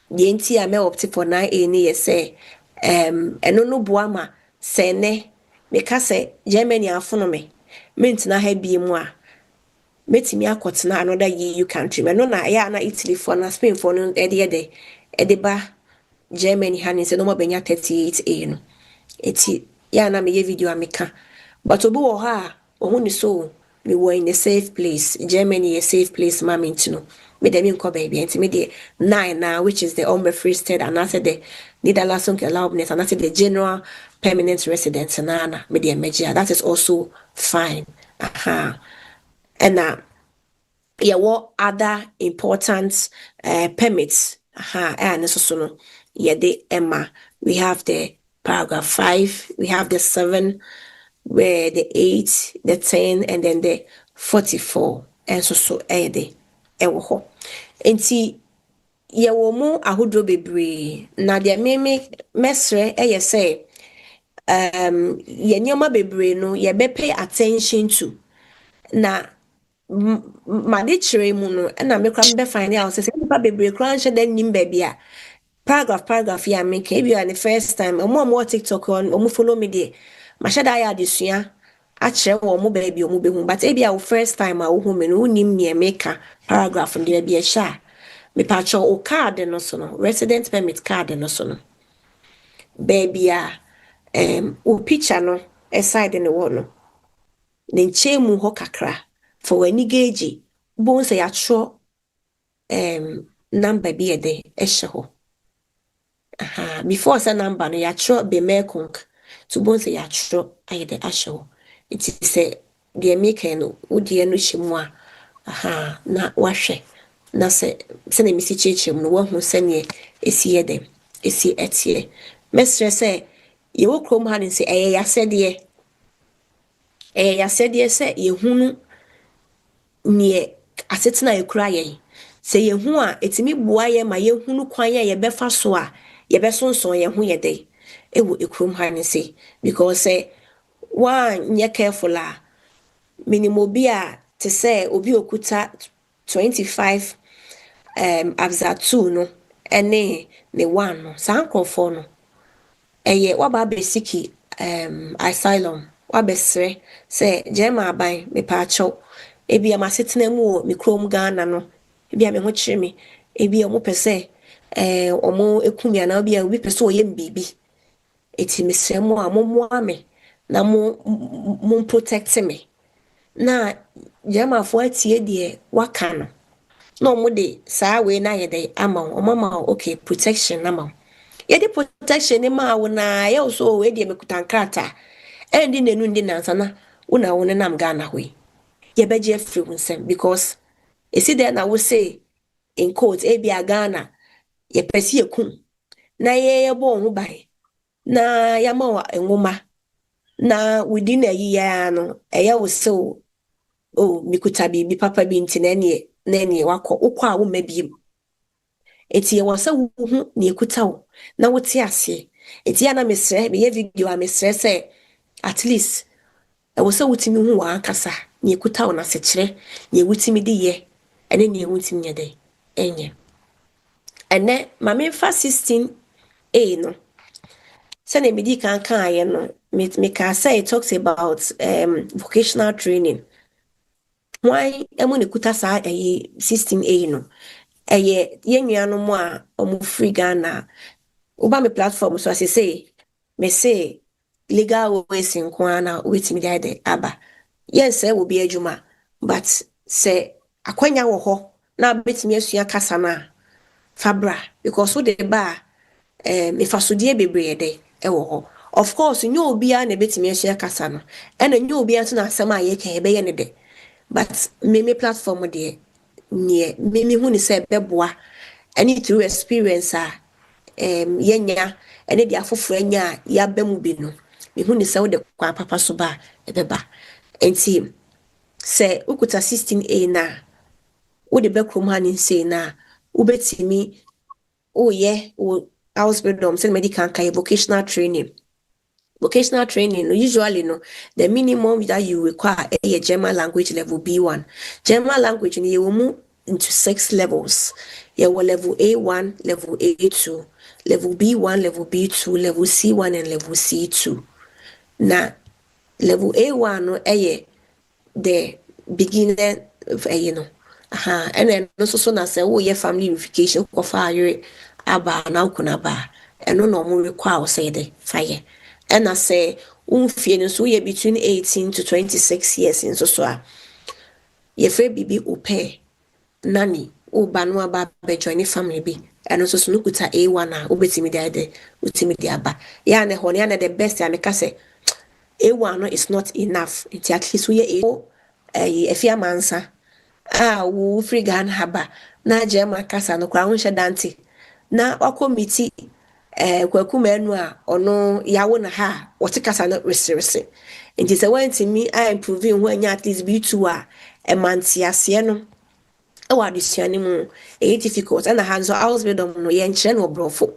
yenti a me opt for 9A ni ye say eno no boama se ne me ka se Germany afono me mentina ha bi mu a metimi akotena another EU country me no na ya na Italy for na Spain for no ede ba Germany hanin se no mo benya 38A no eti ya na me ye video ameka but obi wo ha ohun ni so me were in a safe place. Germany a safe place mama ntino me dem nko baby enti me de 9 now which is the unbefristed and after the Niederlassung erlaubnis and after the general permanent residence na me de megia that is also fine and yeah what other important permits and so no yeah the Emma we have the paragraph 5 we have the 7 where the 8, the 10, and then the 44, and so ede ewo. Enti ye wo mu ahodo bebre na de me mesre say ye nyoma bebre no ye be pay attention to na ma de chere mu no na me kra be find out say nipa bebre kra nche den nim baby a paragraph ya me ke bi the first time omo TikTok on omo follow me there mashada ya desua akyere wo mo baby omo behu but e bia wo first time a wo hu me no unim ne meka paragraph ndie bia sha me pacho o card no so no resident permit card no so no baby a o picture no aside ne wo no ne nchemu ho kakra for wani gauge bon say atro number bi ede ehye ho before say number no ya atro be mekunk to bon say ya tro ayede ahyew it say de make no odi no hyimu na wahwe na se na misi chechem no wahu sane esi yede esi etie mesre say ye wo krom ha ne say yasede say ye hunu ne asetena ekura ye say ye hu a etimi bua ye ma ye hunu kwan ye befa so a ye besonson ye hu yede ewo ekrum ha ne say because one nye careful minimum bia to say obi okuta 25 abza 2 no ene ne 1 no sankrofo no eye waba besiki asylum wabesre say jema aban me paacho ebi amasetena mu mi krom Ghana no ebi me ho kyereme ebi mo pese omo ekumi ana obi a obi pese oyem bibi eti mesrɛ mo a mommoa me na mo protect me na Germanfo atie de waka no na omo de saa we na yede ama oma okay protection na ma yede protection ni ma wo na ye so we de mekuta nkrata endi nenu ndi nansa na una wo nam Ghana hoi ye beje free wunsem because esi there na wo say in quote ebia Ghana ye pesi ekun na ye bo ho bai na yama wa enwoma na within a year no eya wo so oh mikuta bibi papa bi nti na ne wakọ ukọ a wo mabiem eti ye wasa wo hu na ekuta wo na wo te ase eti ya na mesrɛ be ye video a mesrɛ sɛ at least e wo so wutimi hu wa akasa na ekuta wo na se kyerɛ na wutimi di ye ene na wutimi nye de enye ene ma me fa 16A no sɛ na medi kan aye no me ka say it talks about vocational training. Why emu ne kuta saa 16A no eye yenua mo a omo free Ghana oba me platform so as say me say legal ways in kwana wetimi dey aba yes will be adwuma but say akwanya wo ho na betimi asua kasa na fabra because wo de ba ifasodie bebre dey ewo ho of course nyo obi a na betimi asua kasa no ena nyo obi a so na asema ye kan ebe ye ne de but me platform de nie me hu ni say beboa any through experience a yenya ene de afofo anya ya bamu bi no me hu ni say wo de kwa papa so ba ebeba enti say ukuta 16A na wo de bekrom ha ni say na wo betimi ye wo hospital say medical and vocational training. Vocational training, usually the minimum that you require a German language level B1. German language you will move into 6 levels. You will level A1, level A2, level B1, level B2, level C1, and level C2. Now, level A1 no the beginner of and then also so na say your family unification ko fire aba na kunaba and no more require say the fire. And I say, so ye between 18 to 26 years in so ye free bibi upe nani o banwa ba be join family bi and also so nukuta A1 ubetimi de utimi de aba ya ne ho ne the best ya meka say A1 no is not enough it at least we efia mansa wo free Ghana haba na German kasa no kwa hunhye dante na wakomiti kwaku manu a ono yawo na ha wotikasa na resirese nti se wantimi I improving ho anya at least B2 a emantiase no e wa desuane mu difficult na hanzo ausbildung no ye nkyere no brofo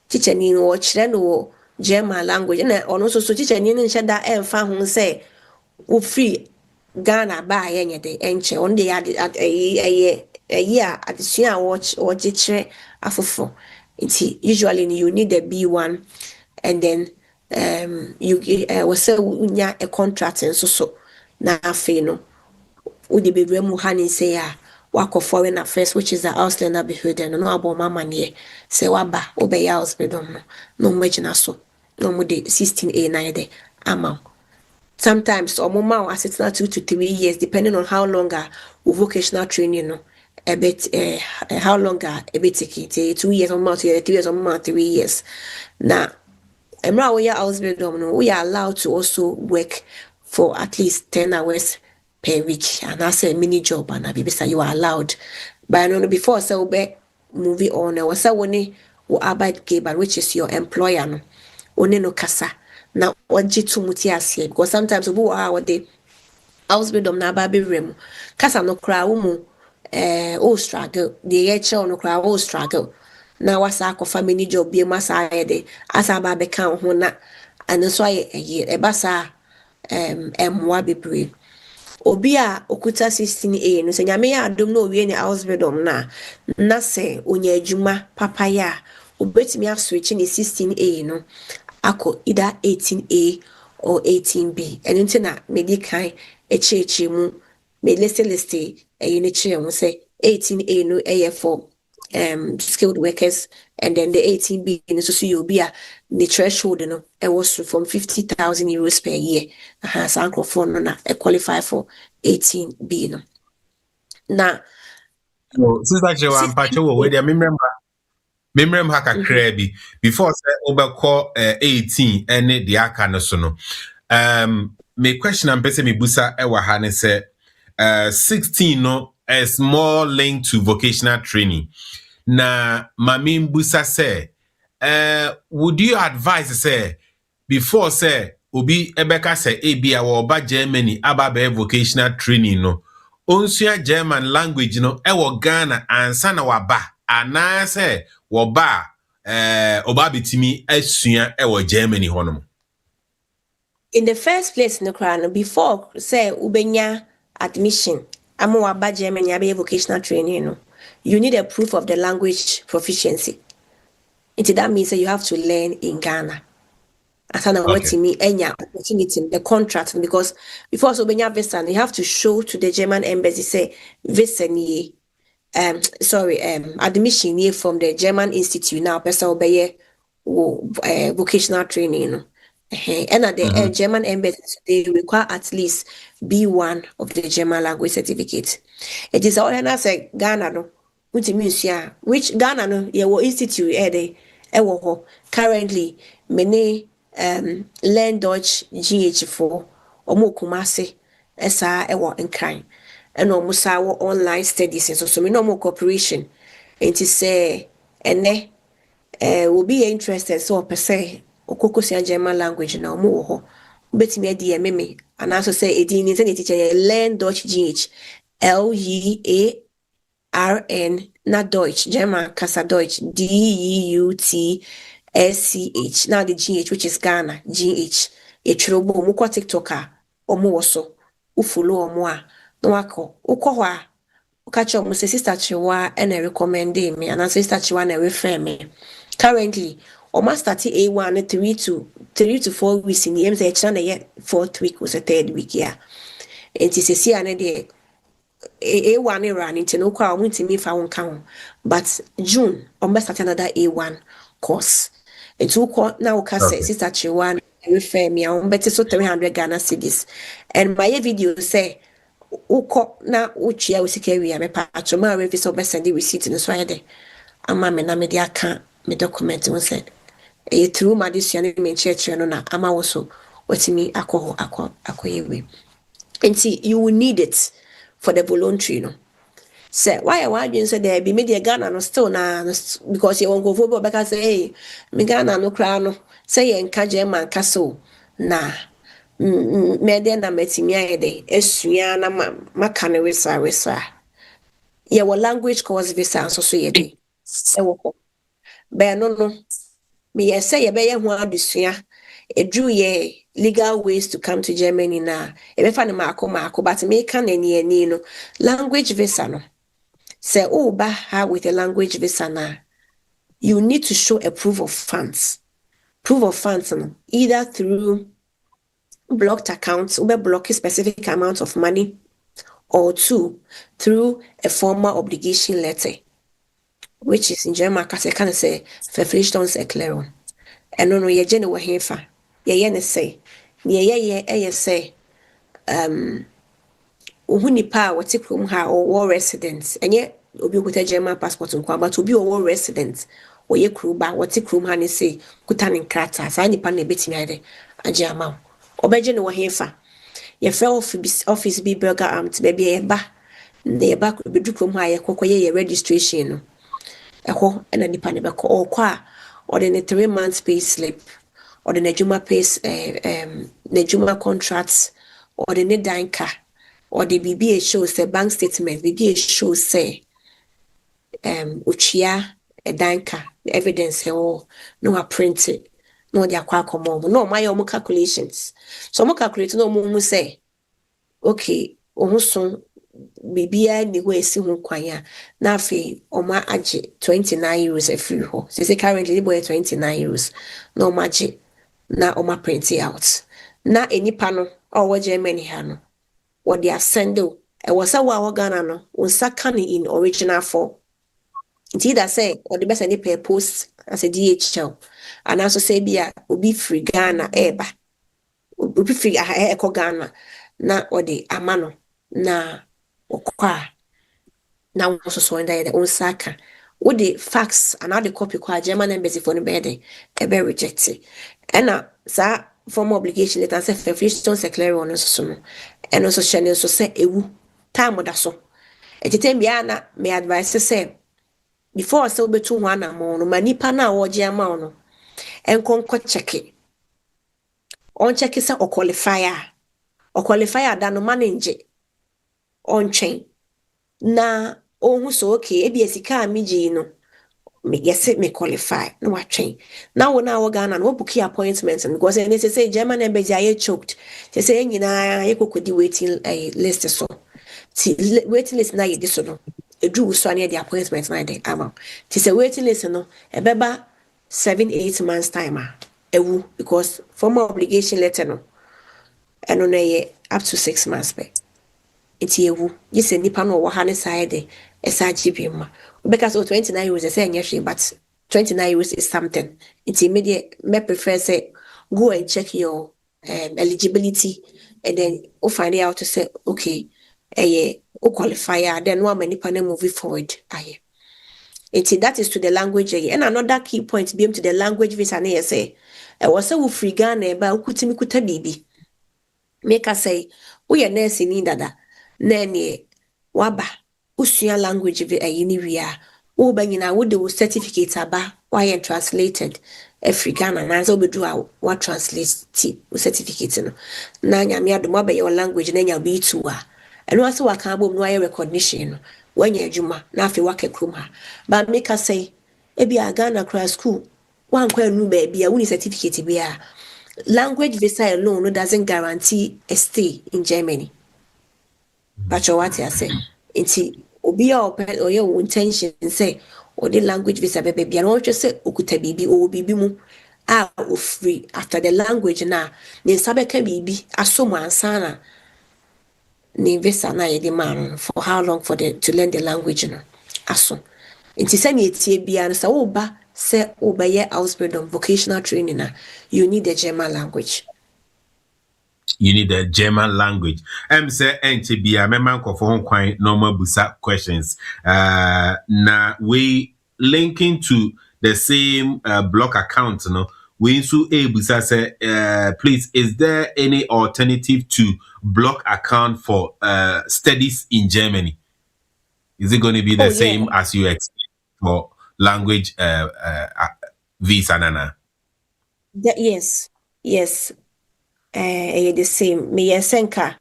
teacher ni no kyere no German language na ono so teacher ni nhyɛ da emfa ho se wo free Ghana ba ye nye de enche on de ya adesua wo kyere afofo. Usually you need a B1 and then you was a contract and so na afi no wo de bebre mu hani say ya wako foreign affairs which is the Ausländer Behörde no abo mama ne say waba obey Ausbildung no magina so no mo de 16A na de ama sometimes or mama assistant 2 to 3 years depending on how long vocational training no a bit how long a bit take 2 years or more 3 years or more 3 years now emra we are Ausbildung no we are allowed to also work for at least 10 hours per week and that's a mini job and abisa you are allowed but no before so be movie on was a woni wo Arbeitgeber which is your employer no oni no kasa na wajitu muti ase because sometimes obu wa de Ausbildung na ba be rem kasa no kra wo mu o struggle the yeche no kra o struggle na wasa akofa mini job bi masa ayede asa ba be kan ho na and so aye e basa emwa bebre obi a okuta 16A no se nyame ya adom na owie ni Ausbildung na se onya adwuma papaya obetimi aswitch ni 16A no ako either 18A or 18B and until na medical echechi mu me list ni chere mu say 18A no for skilled workers, and then the 18B in so you'll be the threshold, it was from 50,000 euros per year. Has uncle for no qualify for 18B. Now, Sister Chewa Ampache wo we dey memrem ha kakra bi before say obekọ 18 ene the aka no so no. Me question am pese me busa e wa ha ne say 16 no is more linked to vocational training. Na mami busa say would you advise say before say obi ebeka say ebia wo ba Germany aba be vocational training no onsua German language no ewo Ghana ansa na waba ana say woba oba bitimi asua ewo Germany honom? in the first place, no crown before say ubenya admission, amo waba Germany abe vocational training, you need a proof of the language proficiency. That means that you have to learn in Ghana. Asana Okay. me any opportunity, the contract, because before so when you have visa, you have to show to the German embassy say visa ni admission ye from the German institute now person obey vocational training. And at the German embassy they require at least B1 of the German language certificate. It is all and I say Ghana no which Ghana no ye institute currently many learn Dutch GH4 omo kumase esa ewo nkran and almost our online studies and so me no more cooperation and to say ene will be interested so per se okokosia German language na omo ho betimi adi meme and also say edi ni say teacher learn Dutch GH LEARN na Deutsch German kasa Deutsch DEUTSCH now the GH which is Ghana GH etrobo mu kwa TikToker omo woso ufollow omo a no wako ukọ a ukacho mo say sister Chiwa and recommend me and sister Chiwa na refer me currently omo start A1 3 to 4 weeks in the MZ channel yet 4th week was a 3rd week yeah it is a see and the A1 run into no kwa me fa count but June omo start another A1 course it took now say sister Chiwa refer me on better so 300 Ghana cedis and my video say uko na uchia usikewi ya mepa atoma refi so best send the receipt no so ayede ama me na me dia ka me document won said e through my this year me church no na ama wo so watimi akoyewe and see you will need it for the voluntary say why you say there be media Ghana no still na because you won't go for because say hey me Ghana no kra no say ye nka German ka so na me de na metimi ayede esua na maka ne wesa ye wo language course visa so ye de e wo be no me ye say ye be ye ho adusua edru ye legal ways to come to Germany na e be fa ne mako but me kan ani no language visa no say with a language visa na you need to show a proof of funds either through blocked accounts block a specific amount of money or two through a formal obligation letter which is in German kasi kind of say Verpflichtungserklärung and no ye jene wa hefa ye ne say ye say uhunipa wati krom ha or residents enye obi okuta German passport nkwa but obi o resident oye kruba wati krom ha ne say kuta ne nkrata sa nipa na betimi ade age ama obeje ne wo hefa ye fe office bi burger amt baby ye ba bedu krom ha ye kokoye ye registration no eho na nipa ne beko okwa or the 3 months pay slip or the Nejuma pays Nejuma contracts or the Nedanka or the BBA shows the bank statement BBA shows say uchia a danka the evidence no print it no they akwa komo no my own calculations so mo calculate no mo say okay ohusun BBA ni we si ho kwanya na afi oma age 29 euros a free ho say currently boy 29 euros no maji na oma print it out na enipa no or Germany ha no what they are sending. I was a Ghana no unsakani in original form. Nti either say or the best any per post as a DHL and also say be a obi free Ghana eba obi free eko Ghana na odi amano na okwa na also so in the own saka with the fax and how the copy kwa German embassy for the bed e be rejected and sa form obligation letter say Federation Secretary on so no and also channel so say ewu time da so e tete bia na me advice say before say obetu ho anamo no manipa na woje ama no enkonko check on check say o qualifier da no manage on chain na ohun so okay e bia sika amiji no me yes me qualify no wa train now we na Ghana no book appointment because they say German embassy are choked they say nyina ye kokodi waiting list so waiting list na ye this no edu so na the appointment na dey ama they say waiting list no e beba 7-8 months time ewu because formal obligation letter no eno na ye up to 6 months be iti ewu yese nipa no wo ha ne side esa gbima because 29 euros say anya but 29 euros is something iti immediate me prefer say go and check your eligibility and then we find out to say okay o qualifier then one nipa na move forward aye iti that is to the language and another key point be to the language visa na say e was say we free Ghana ba ukutimi kuta bibi make us say we are nurse ni dada nene waba usua language vi ayini wia wo banyina wo de certificate aba why translated African and as obedu a what translate wo certificate no na nyame adom abaye language na nya B2 a eno ase waka abom no aye recognition no wanya adwuma na afi waka krom ha but make us say ebi Ghana cross school wan kwa nu ba bia wo ni certificate bia language visa alone no doesn't guarantee a stay in Germany. But what I say, it's obi a open or your intention say or the language visa baby. And what you say, okuta bibi or bibi mu free after the language na ni sabeka bibi asoma ansana ni visa na ye demand for how long for the to learn the language no aso. It's say ni etie bia no sa oba say obeye Ausbildung vocational training na you need the German language. You need the German language. Say NTB memang ko for quite normal busa questions. Na we linking to the same block account, no. We so busa say please, is there any alternative to block account for studies in Germany? Is it going to be the same as you expect for language visa nana? Yes. The same. Me yesenka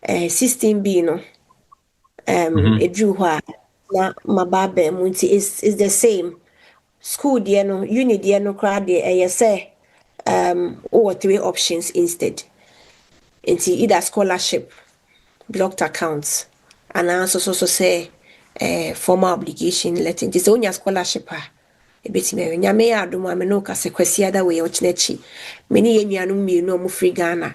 16B no. Edru hwa na mababe munti is the same. School dear no, uni dear no crowd there say or 3 options instead. Into either scholarship, blocked accounts, and also say formal obligation letter. It is only a scholarship. A bit me nyame adom ame no ka se kwasi ada we ochnechi meni ye nuanum mi no mu free Ghana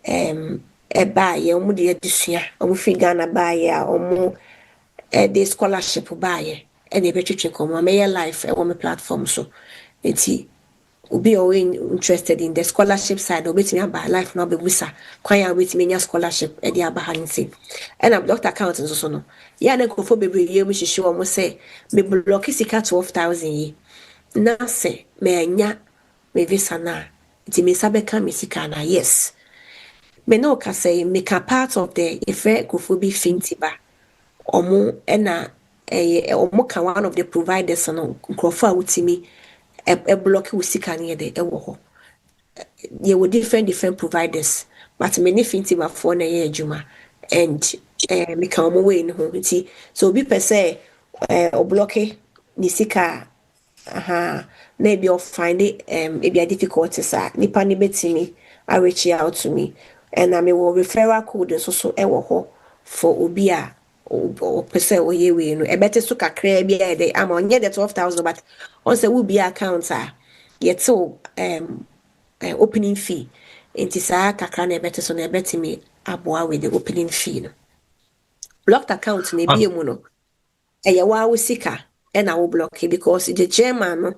ba ye omu de adusua omu free Ghana ba ye a omu the scholarship ba ye e de betwetwe komo ame ye life e wo me platform so enti obi o interested in the scholarship side obetimi aba life no be busa kwan ya obetimi nya scholarship e de aba hansi and a blocked account so no ya na kofo bebre ye mu hihye wo mo say me block sika 12,000 yi na say me nya me visa na enti me sabeka me sika na yes me no ka say me ka part of the efe kofo bi finti ba omo na omo ka one of the providers no krofo a wutimi a block with sika near the ewo ye were different providers but many finti ba for na ye adwuma and me ka omo we no nti so bi per se o block ni sika na be of find it e be difficulties nipa ni betimi I reach out to me and I will referral code so ewo for obi a or pese oye we no e better so kakra bia dey am onye the 12,000 but on say will be account yet so opening fee enti sa kakra na better so na better me aboa with the opening fee no blocked account na bia mu no e ye wa wo sika and I will block it because the German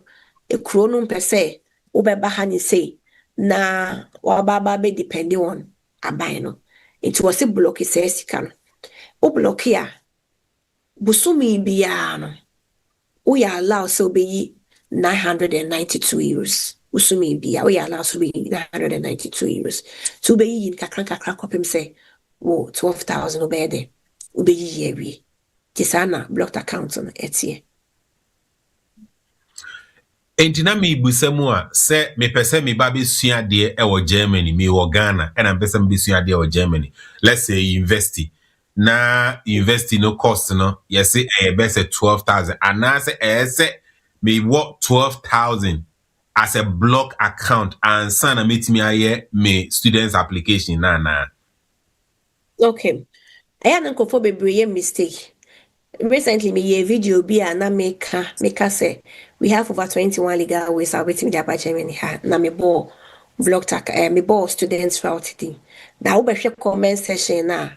a chronon per se, Uber Bahani say, na wababa be depending on a bino. It was a block, it says, can. O block here, Busumi biano. We are allowed so be 992 euros. Usumi bia, we are allowed to be 992 euros. To be in Kakranka crack up him say, whoa, 12,000 obede. Ube ye. Tisana blocked account on etie. Entina mi busemu a se me pese me ba besua de e wo Germany me wo Ghana and am pese me besua de wo Germany. Let's say university. Na university no cost no yes e be say 12,000 and na say me what 12,000 as a block account and sana meet me aye me students application na. Okay. I am for be mistake. Recently, me a video be na make say we have over 21 legal ways are waiting there by Germany. Na me ball vlog tag me ball students route thing. Now we share comment section na.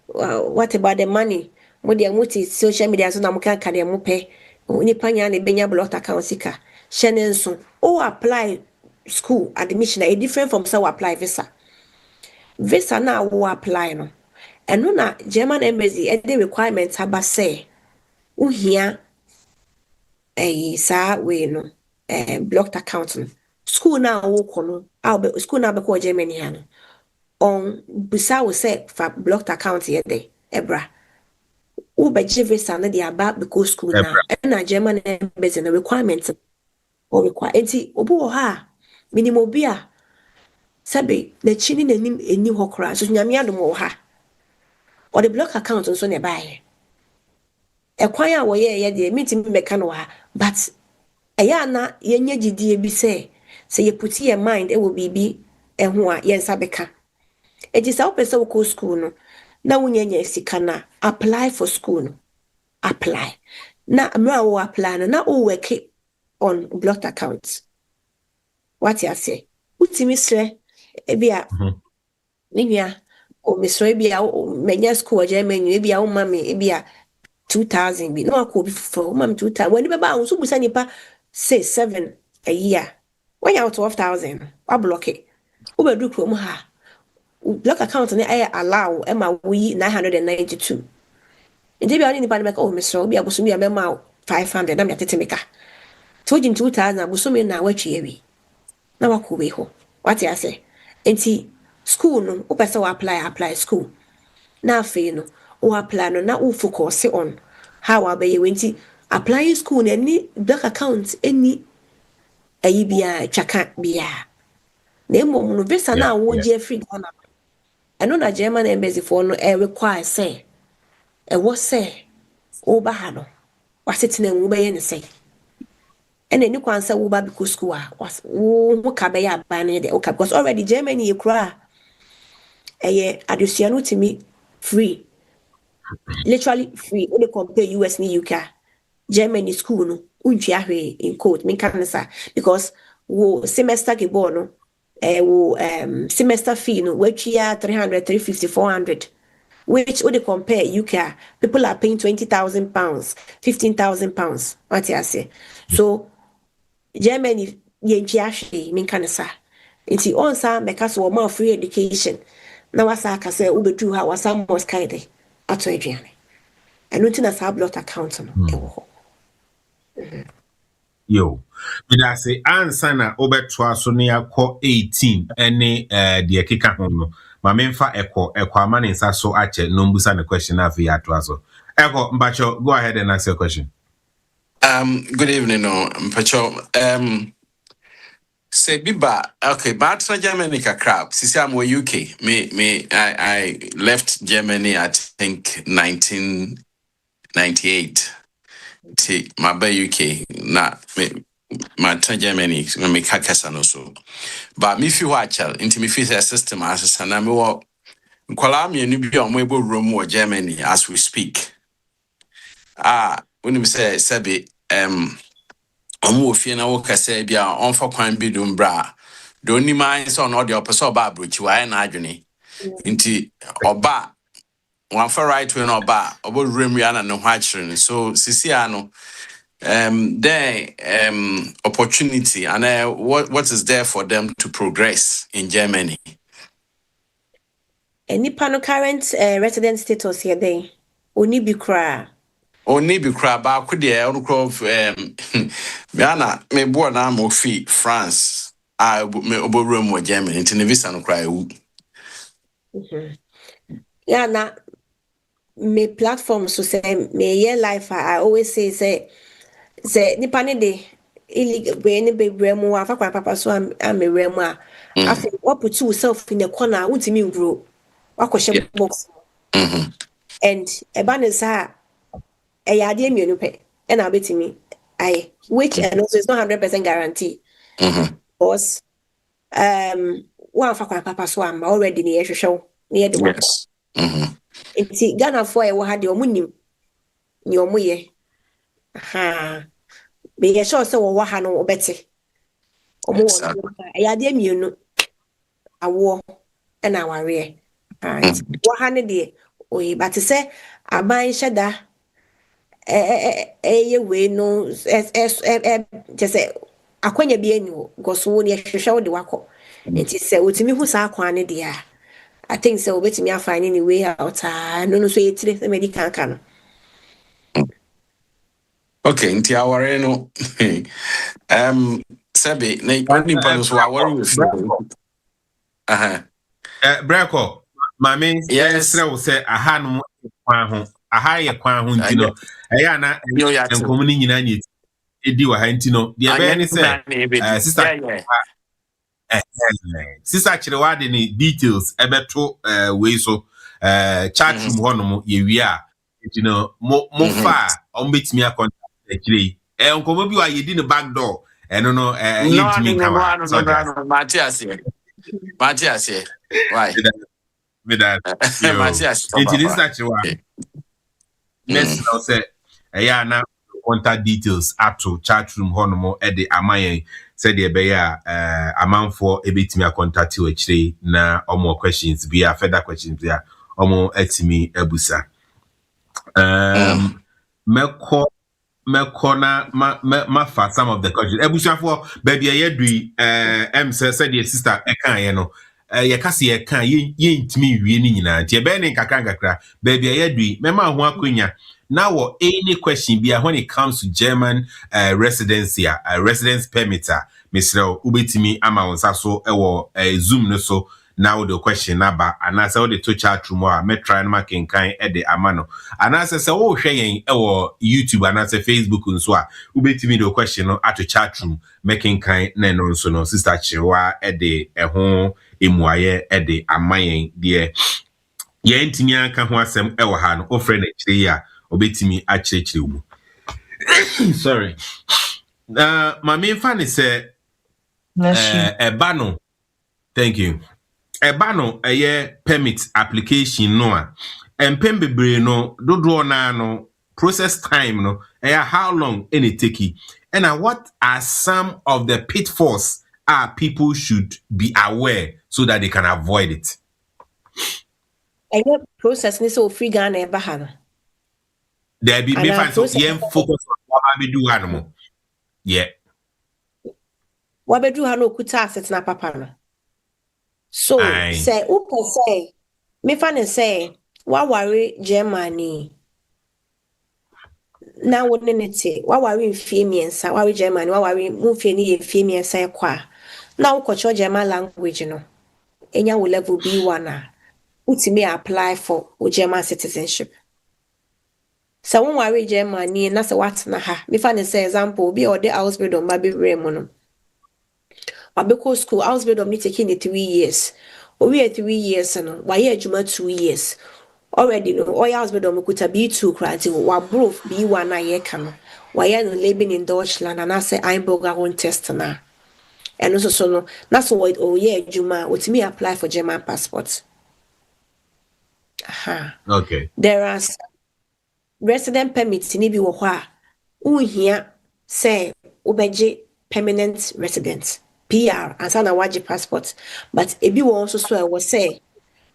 What about the money? Mo dia muti social media so na mo kan kade mo pe. Ni panya ne benya block account sika. Shene nso. O apply school admission a different from so apply visa. Visa na wo apply no. And no na German embassy the requirements haba say uhia sa we no blocked account no school na wo kono school na be ko Germany ha no on bisa we say for blocked account here dey ebra wo be give visa na dey aba because school na German embassy na requirements o require enti obo ha minimum bia sabe na chini na eni hokra so nyame adom wo ha or the block account on so nearby. A choir way, yeah, the meeting mechanoa, but a yana, yenye GD be say you put your mind, it will be and who are yen sabeka. It is our person who school no. Now when ye sikana apply for school no. Apply. Now no apply na all work on blocked accounts. What you say? Uti misre ebia ninya o misre bia o menya school Germany bia o mami bia 2,000 bi no akọ for mami 2,000 when be ba so busa nipa say 7 a year when you 12,000 wa block it o be do krom ha block account na allow e ma we 992 inde bia ni nipa make o misre bia boso bia me ma 500 na me tete meka tojin 2,000 boso me na watwe ewi na wakọ we ho what you say enti school no o pese wa apply school na afi no o apply no na o focus on how abaye wenti apply school na ni bank account any ayi bia twaka bia na emom no visa na wo je free Ghana eno na German embassy for no require say was say o ba ha no wasetena wo baye ne say ene ni kwansa wo ba because school wo ka be ya ba ne de o ka because already Germany ekura adusua no timi free literally free when they compare US ni UK Germany school no unji ahwe in quote me kan sa because wo semester ke bo no wo semester fee no we tria 300 350 400 which when they compare UK people are paying 20,000 pounds 15,000 pounds what you say so Germany yenji ahwe me kan sa enti on sa make us more free education na wasa aka say ubedu ha wasa mos kaide ato aduane eno tina sa block account no ewo yo bida say ansa na obetwa so ne akọ 18 ene de keka ho no ma memfa ekọ amane nsa so ache no mbusa ne question afi ato so ekọ mbacho go ahead and ask your question. Good evening mpacho say biba okay but Germany ka crap sisi am UK I left Germany I think 1998 to my UK na my Germany me ka kasa no so but me fi watchal into me fi system as na me wo kwala me nu bi o mo ebo room wo Germany as we speak when me say sabi omo ofie na wo kasa bia onfa kwan bi dum bra do ni man so no de opeso ba abrochi wa na adwene nti oba one for right way no ba obo remiana no hwachire so sisi ano there opportunity and what is there for them to progress in Germany? Any pano current resident status here they only be cry. Only be crab ba could there on crop Miana me born am ofi France I me obo room with Germany into visa no cry. Yeah, na me platform so say me year life I always say nipa ne de illegal we ne be bremu afa kwa papa so am me remu a afi what put yourself in the corner ultimi grow wakoshe box and eba ne sa e ya de mienu pe e na betimi I which and also it's not 100% guarantee because one afa kwa papa so am already ne hwehwe ne ye de wako nti Ghana for e wo ha de omunim ni omuye ha be ye sure say wo ha no obete omo wo ya de mienu awo na aware wo ha ne de oyi but say aban hyeda ye we no just say akwanya bi ani go so wo ne hwehwe wo de wako nti say otimi hu sa akwan ne de I think so obetimi afine any way out no so yetire say medical kan. Okay, nti aware no Sebi, na only pano so aware with Brako, mame, yes, will say a hand a higher kwan huntino. Ayana, and communing in any idiwa hantino. The Abani said, sister. Sister Chirewadi ni details ebeto way so chat room hono ye wi a you know mo fa on betimi contact actually onko bi wa ye di ne back door no ye ntimi kama so no Matthias why me that Matthias it is actually next now say ya na contact details ato chat room hono mo e de amayen said the beya amanfo ebetimi contact you actually na omo questions be further questions there omo etimi ebusa meko na ma fa some of the questions ebusa for baby yedui said the sister ekan ye no ye kase ye kan ye ntimi wie ni nyina tie be ne kakra baby yedui mema ho akonya. Now, any question be when it comes to German residency, residence permit, Mr. Ubetimi Amaonsa so Zoom no so now the question number and I saw the two chat room or try and make kind at the amano. And I say oh sharing YouTube and I say Facebook and so Ubetimi the question no at the chat room making kind no so no sister Chiwa at the home imwaye at the amayen dear. Ye ntimi aka ho asem ha no ofre na kire ya obetimi akirikire mu. Sorry. My main fan is eba no. Thank you. Eba no permit application no a empem bebre no dodo na no process time no how long any take and what are some of the pitfalls people should be aware so that they can avoid it. Process ni so free Ghana eba ha no. There be me find so yen focus on what I be do animal. Yeah. What be do ha no kuta asset na papa no. So say upo say me find say wa worry Germany. Na woni nete wa worry mfie miensa wa worry Germany wa worry mfie ni ye mfie miensa kwa. Na ukocho German language no. Enya wo level B1 a utimi apply for German citizenship. So when worry Germany na se what na ha me fa ne say example be or the Ausbildung ba be rem no wabeko school Ausbildung ni taking 3 years o we 3 years no why adwuma 2 years already no all Ausbildung kuta B2 krati wa proof B1 na ye ka no why no living in Deutschland and I say Einbürger own test na and also so no na so o ye adwuma otimi apply for German passport. Okay. There are resident permits ni bi wo ho a unhia say obeje permanent resident PR and sana waji passport but ebi wo also so I was say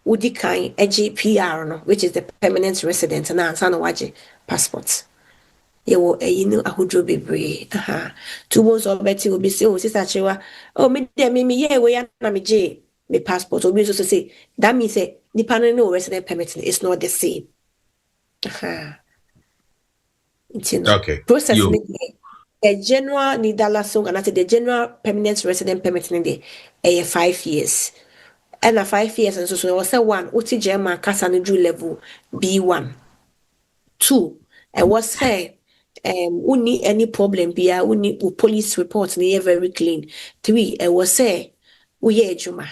Udi kind PR no, which is the permanent resident na ansa na waje passport. Yewo no ahudro bebre. Aha. 2 months or better will be say oh sister Chewa, oh me dey me yeah we na me je me passport. Obi so say that means say nipa no resident permit is not the same. Aha. Okay. Process a general nidala song and the general permanent resident permit in the 5 years. And 5 years and so was one uti German Casanaju level B1. 2 and was hey uni any problem be uni police report near very clean. 3 I was say we juma.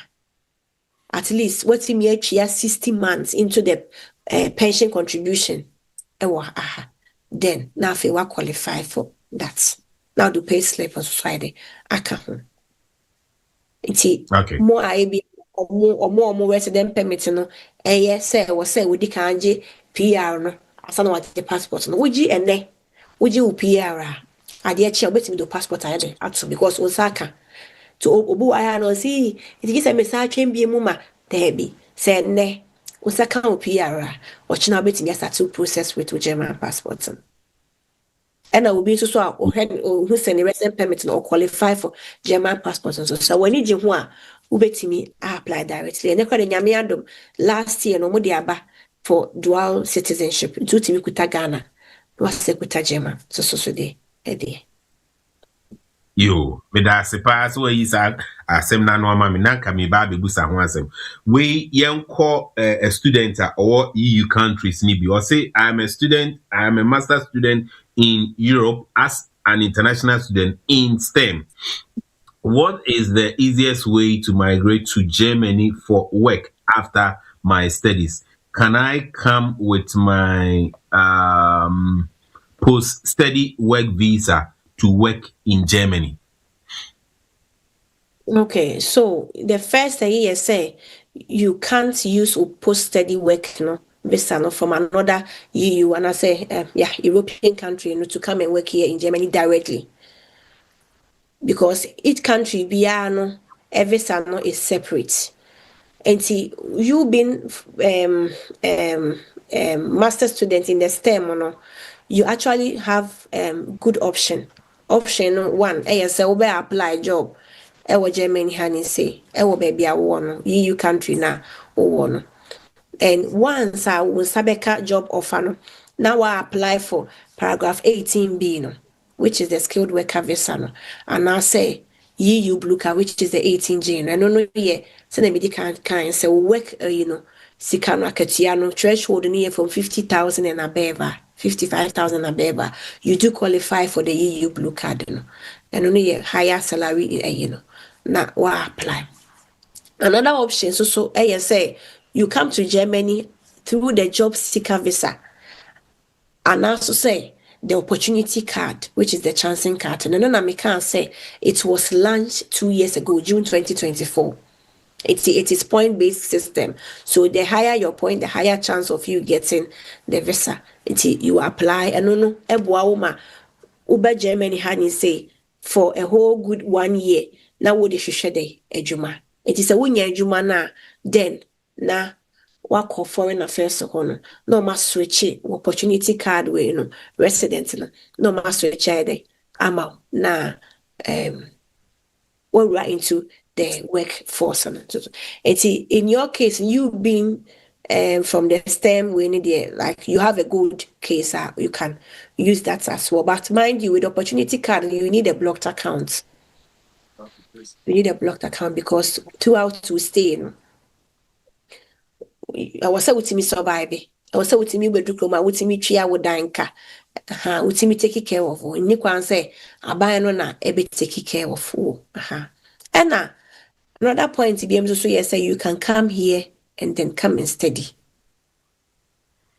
At least what's in 60 months into the pension contribution. Then now if you qualify for that. Now do pay slip on Friday. I can't. Okay. More I be or more resident permit no. Yes, say was say we can't PR no. Asan what the passport no. Would you and then would you PR? I dear chair waiting do passport I did actually because Osaka to obu I no see it is a message can be muma there be said ne Osaka PR or china waiting yes to process with German passports. And I will be so who send a resident permit or qualify for German passports and so when you ubeti me apply directly and nyame last year no mo diaba for dual citizenship to me kuta Ghana was se kuta German so de Yo, me da se pass where is asem na no ma me nanka me ba be busa ho asem. We yenko a student or EU countries ni bi or say I am a student, I am a master student in Europe as an international student in STEM. What is the easiest way to migrate to Germany for work after my studies? Can I come with my post-study work visa to work in Germany? Okay, so the first thing you say you can't use a post-study work visa no from another EU and I say European country to come and work here in Germany directly. Because each country every visa is separate. And see, you being master student in the STEM, you actually have good option. Option 1, say we apply job. Germany honey say, baby I want EU country now or and once I will sabeka job offer now I apply for paragraph 18B which is the skilled worker visa and I say EU blue card which is the 18G I don't know so the medical kind say work sikano akatiano threshold near from 50,000 and above 55,000 and above you do qualify for the EU blue card and only a higher salary now why apply. Another option so say you come to Germany through the job seeker visa and also say the opportunity card, which is the chancing card. And then I can say it was launched 2 years ago, June 2024. It is point-based system. So the higher your point, the higher chance of you getting the visa. You apply and Uber Germany had say for a whole good 1 year. Now what is you ejuma? It is a winya ejuma na then na wako foreign affairs no mas switch opportunity card we resident no mas switch ama na we're right into the workforce in your case you being from the STEM we need like you have a good case you can use that as well, but mind you with opportunity card you need a blocked account. You need a blocked account because throughout to stay I was with me survive. I was with me with Dukroma, with me tria with Danka. With me take care of you. You can say, I buy no a bit take care of you. And another point to be able to say, you can come here and then come and study.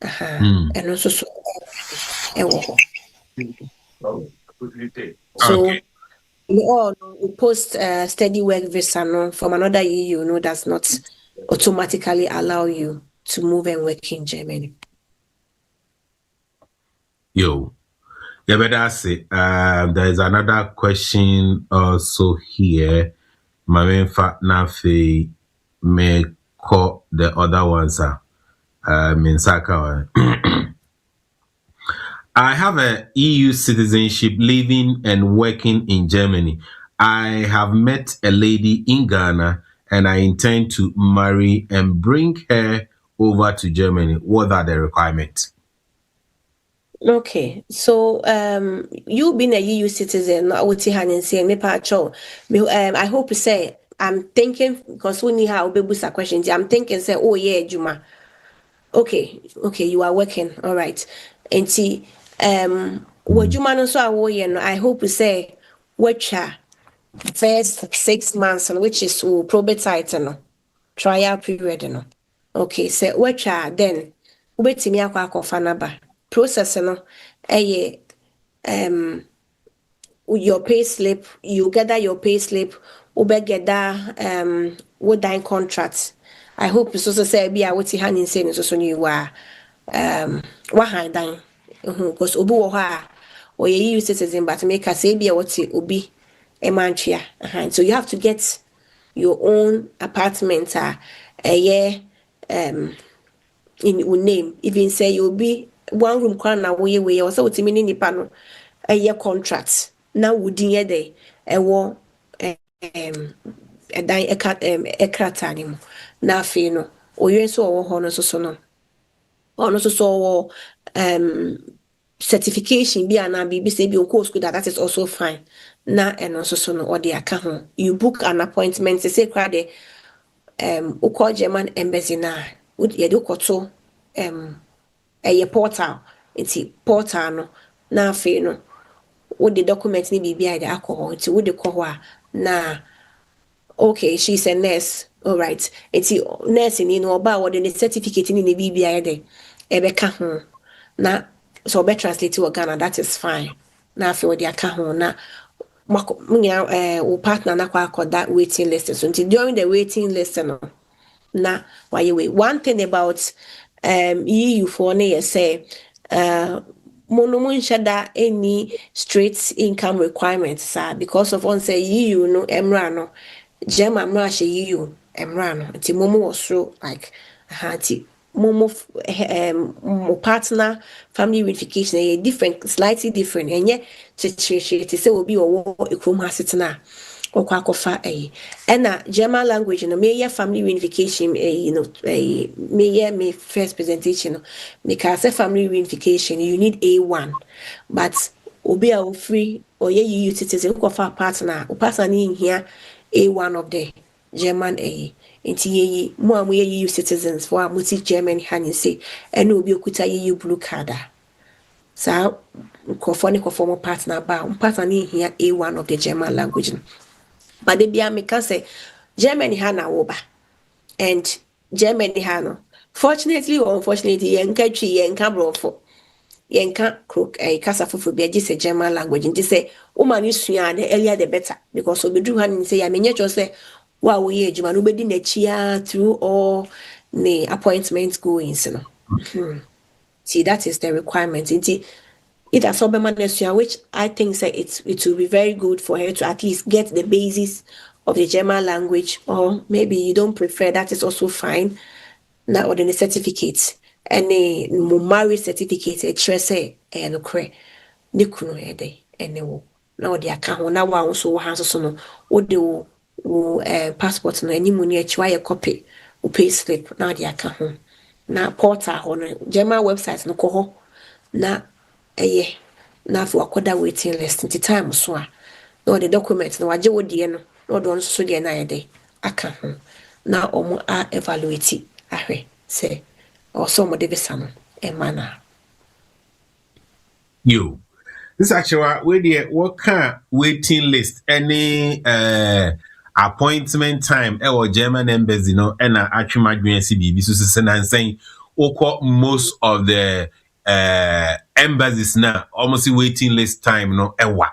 And also so post study work visa from another EU does not automatically allow you to move and work in Germany. Yo, yeah, but that's it. There is another question also here. Mame fa na fe me call the other ones are Minsaka. I have a EU citizenship living and working in Germany. I have met a lady in Ghana and I intend to marry and bring her over to Germany. What are the requirements? Okay, so you being a EU citizen, I would say me I hope to say I'm thinking because we need how baby questions. I'm thinking say, oh yeah, Juma. Okay, you are working, all right. And see, what Juma no so I hope to say which first 6 months, which is probate no trial period no. Okay, so which then wobetimi akwa naba process no your pay slip, you gather your pay slip, gather what dine contracts. I hope so say be a what hand in saying so you are what hand dine because obi wo ha or you citizen but make us say be a what obi a manchia. So you have to get your own apartment a year in your name, even say you'll be 1 room crown away or so to mean nipa no a year contract. Now would ye day a war a die a cat a cratanim. Now fino or you so honor so no. Honor so certification be an be say be course good that is also fine. Now and also so no or the account. You book an appointment, say crade call German embassy na would ye do koto a portal it's portal no na fe no would the document ni bibi the alcohol it's would the call na okay she's a nurse all right it's nurse ni no ba what the certificate ni bibi there ebeka ho na so be translate to Ghana that is fine na fe what the account na partner na kwa that waiting list so during the waiting list no na why wait one thing about EU for ne say mono shada any straight income requirements because of one say EU no emra no German no she EU emra no ti momo was like ti momo partner family verification different slightly different and yet to say will be or ekrom hasitna okwakofa and German language no me family reunification me first presentation because family reunification you need A1 but obi a free or you citizen okwafa partner o partner in here A1 of the German into ye mo ye citizens for multi German han say and obi okuta ye blue card so conform partner in here A1 of the German language. But they be a make say Germany hana oba and Germany hano. Fortunately or unfortunately, yenka chi yenka brofo yenka crook a casa for be just a German language and just say woman is the earlier the better because we do hand say I mean just say wow we age man ubedi na chia through all the appointments going so see that is the requirement it has which I think say it will be very good for her to at least get the basis of the German language, or maybe you don't prefer that is also fine. Now or the certificates and a marriage certificate say and okre ni kunu ede and no now the account now also has so no o de passport no any money a copy o pay slip now the account na portal no German website no ko na na for akoda waiting list nti time so a no the document no waje wodie no no don so de na yede aka ho na omo a evaluate ahwe say also mo de bisa no e mana You this actually what kind waiting list any appointment time or German embassy no and actually madwen CBB so saying most of the embassies now almost waiting list time no ewa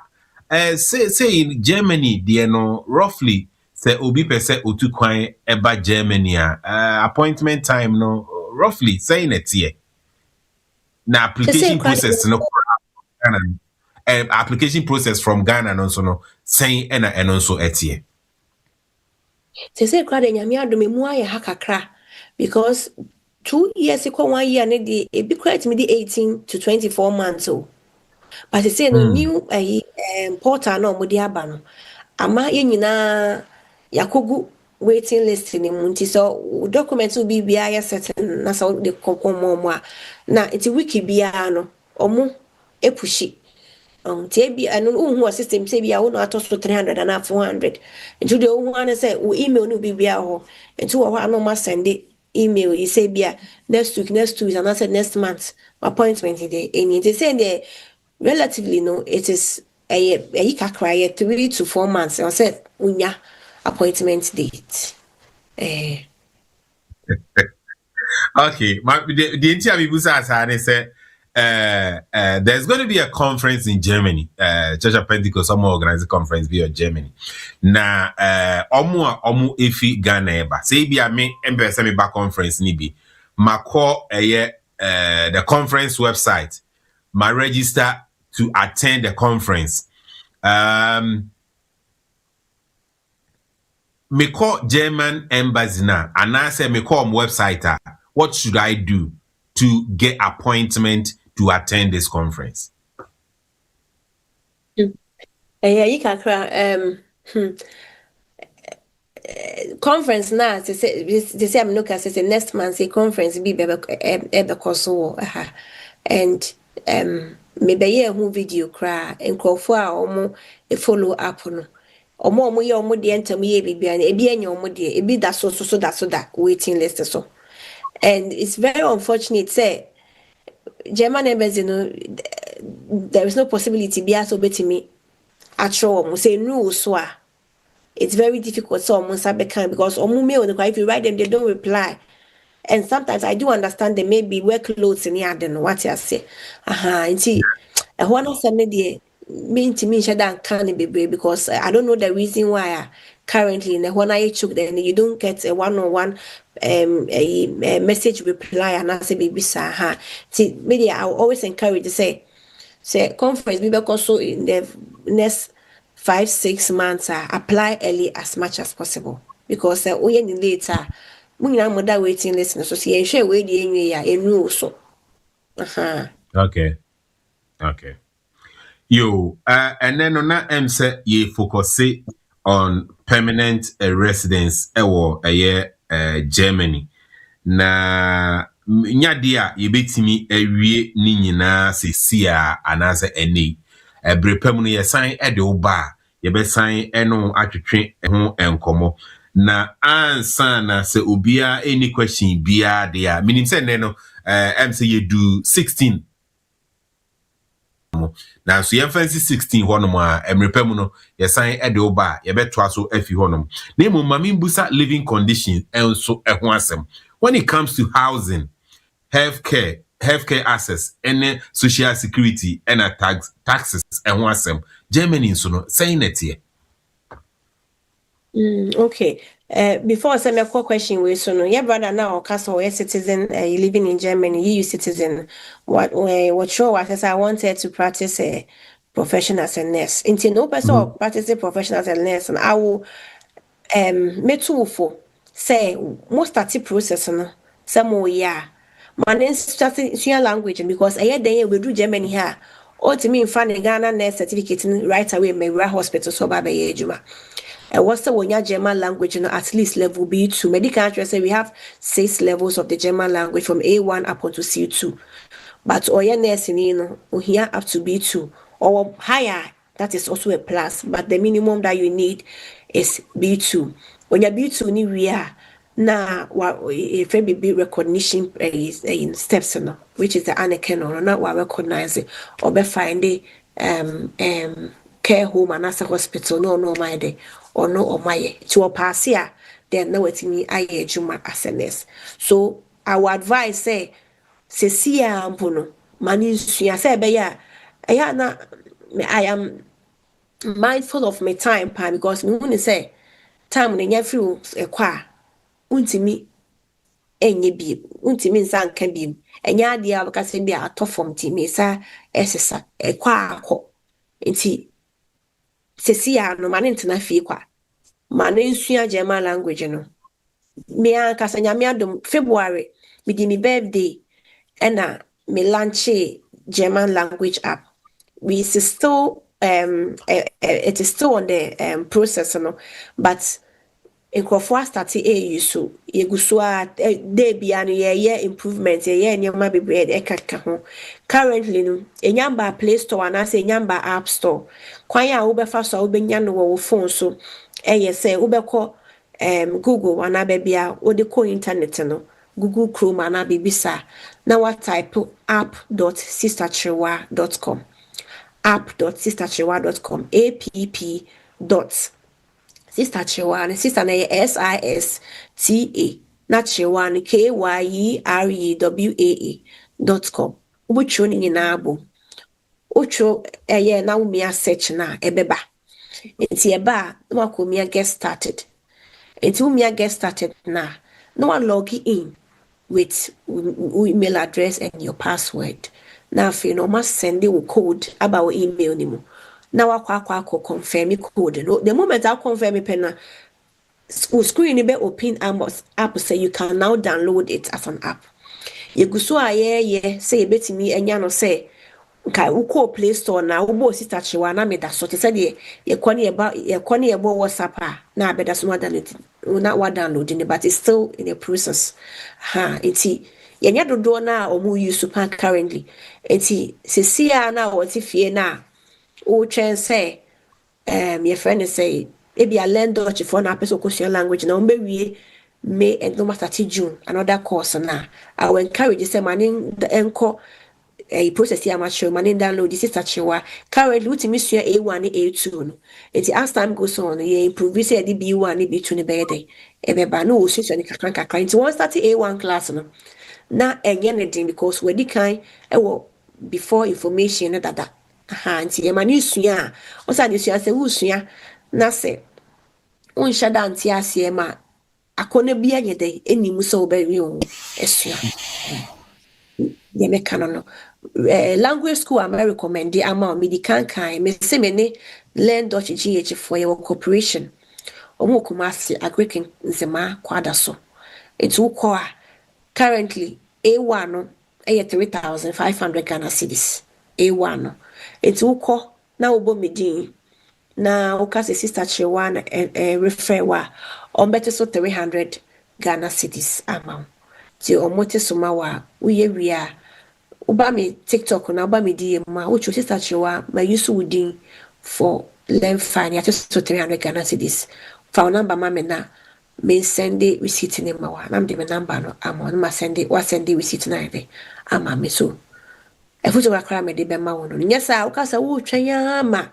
say in Germany there no roughly say obi pese otu kwan eba Germany appointment time no roughly saying it here na application process no application process from Ghana no so no saying and also etie say crowd nyame adome mu aye hakakra because 2 years ago 1 year ne de e be credit me the 18 to 24 months o. But say no new portal no mo de aba no. Ama ye nyina yakogu waiting list ni mu nti so document will be bia certain na so de kokomo mo a na it's wiki bia no omo epushi nti bi anu hu system say bia wo no atoso 300 and 400 nti de wo hu say wo email no bi bia ho nti wo ha no ma send email you say bia next week and I said next month appointment day and it say there relatively no it is a kakra 3 to 4 months I said unya appointment date Okay, the entire people say there's going to be a conference in Germany. Church of Pentecost, some organize a conference via Germany. Na omu efi Ghana eba. Say be a me embe me back conference ni bi. Ma call the conference website. Ma register to attend the conference. Me call German embassy now, and I say me call website. What should I do to get appointment to attend this conference? you kakra conference na they say I'm looking at say next month say conference be so and maybe ye hu video kra enkrofo a omo follow up no omo ye omo de entam ye bibia na ebi enya omo de ebi da so da waiting list so and it's very unfortunate say German embassy no there is no possibility be aso betimi atro omo say no so a it's very difficult so almost because if you write them they don't reply and sometimes I do understand they may be workloads in here then what you say and see one of them mean to me can be because I don't know the reason why currently in the when I took then you don't get a one-on-one a message reply and I say baby sir see media I will always encourage to say conference because so in the next 5-6 months apply early as much as possible because we any later we na mother waiting list so see share we the enwe ya enu so Okay yo and then on that say ye focus on permanent residence Germany na nyadia ye betimi awie ni nyina se sia anase eni ebrepam no ye san de oba ye be san eno atwetwe ho enkomo na ansa na se obia any question bia dia minim se ne no say ye do 16 na so ye fancy 16 honom a emrepam no ye san de oba ye betwa so afi honom na emu mami mbusa living conditions enso ho asem when it comes to housing, healthcare access, and social security and taxes and one sem. Germany so no saying it here. Okay. Before I send me a question, we so no. Yeah, brother, now castle a citizen. You living in Germany, you citizen. What show was I wanted to practice a profession as a nurse. Until no person practice a profession as a nurse, and I will me too for say most start process no. Some yeah. Man starting language because I had then we do Germany here. Or to me, find a Ghana nurse certificate right away. My hospital so baba juma. And what's the one German language? At least level B2. Medical interest we have 6 levels of the German language from A1 up to C2. But oya nursing here up to B2 or higher. That is also a plus. But the minimum that you need is B2. When you're B2, we are. Na if a be recognition in steps no, which is the aneken or not what recognize it or be find the care home and as a hospital no my day or no or my to a pass here then no it me I juma as a nurse. So I would advise say see ampuno mani suya say be ya I am mindful of my time because me want to say time when you feel a qua untimi enye bi untimi nsa nka bi enya ade a baka se bi atofom ti me sa esesa ekwa akọ nti sesi ya no mane ntena fie kwa mane nsua German language no me ankasa nyame adom February me di me birthday and me launch German language app. We still it is still on the process no, but nkurɔfoɔ start use so yɛgu so a day bia no yɛyɛ improvement yɛyɛ nneɛma bebree de ɛkeka ho currently no ɛnya mba Play Store anaasɛ ɛnya mba App Store kwan a wobɛfa so a wobɛnya no wɔ wo phone so ɛyɛ sɛ wobɛkɔ Google anaa baabi a wode kɔ internet no Google Chrome anaa biribi saa na watype app.sisterchirewa.com app.sisterchirewa.com Sister Chirewa, sister na SISTA, na Chirewa ni KYEREWAA.com. Ubucho ni nyinabo. Ucho na umia search na ebeba. Enti eba na wakumia get started. Enti umia get started na log in with email address and your password. Na afi no must send you code about email ni mu. Na wakwa confirm code no the moment I confirm it na screen be open app say you can now download it as an app you go so aye say betimi anya no say kai uko Play Store na ubo Sister Chirewa na meda so te say de ye kone WhatsApp na abeda so na wa download but it's still in the process enti yenya dodo na omu use pa currently enti sesia na wotifie na o tren say your friend say maybe I learn Dutch for na person question language na we May and no matter June another course na I will encourage say maning the enco a process here amateur maning download this Sister Chirewa currently ultimate A1 A2 no it as time goes on you improve say the B1 B2 ne be dey e be ba no so ni kakra into one start A1 class no na enye ne din because we di kan e wo before information that nti ye mani sua o sa ni sua se wo sua na se on shada nti ase ma akona bia ye dey enimu so be wi o esua ye me no language school am recommend ama me di kan me se me ne learn Dutch GH for your corporation omo kumasi agrikin nzema kwada so etu ko a currently A1 no 3,500 Ghana cedis A1 no etu ko na obo medin na ukase Sister Chirewa na refer wa ombete so 300 Ghana cedis amount ti omote so ma wa uye wia uba me TikTok na uba me DM ma ucho Sister Chirewa ma use wudin for learn fine ya so 300 Ghana cedis fa number ma me na me send the receipt ni ma wa na me number no ama ma send the receipt na ide ama me so efuto wakra me de be ma wono nyesa ukasa wo twanya ma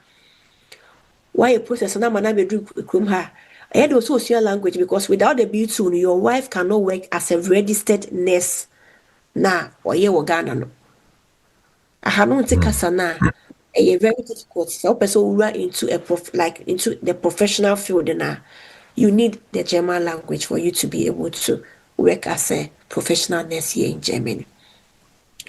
why process na ma na be do krom ha I had also your language because without the B2 your wife cannot work as a registered nurse na oye wo Ghana no aha no ntikasa na very difficult so person who into into the professional field na you need the German language for you to be able to work as a professional nurse here in Germany.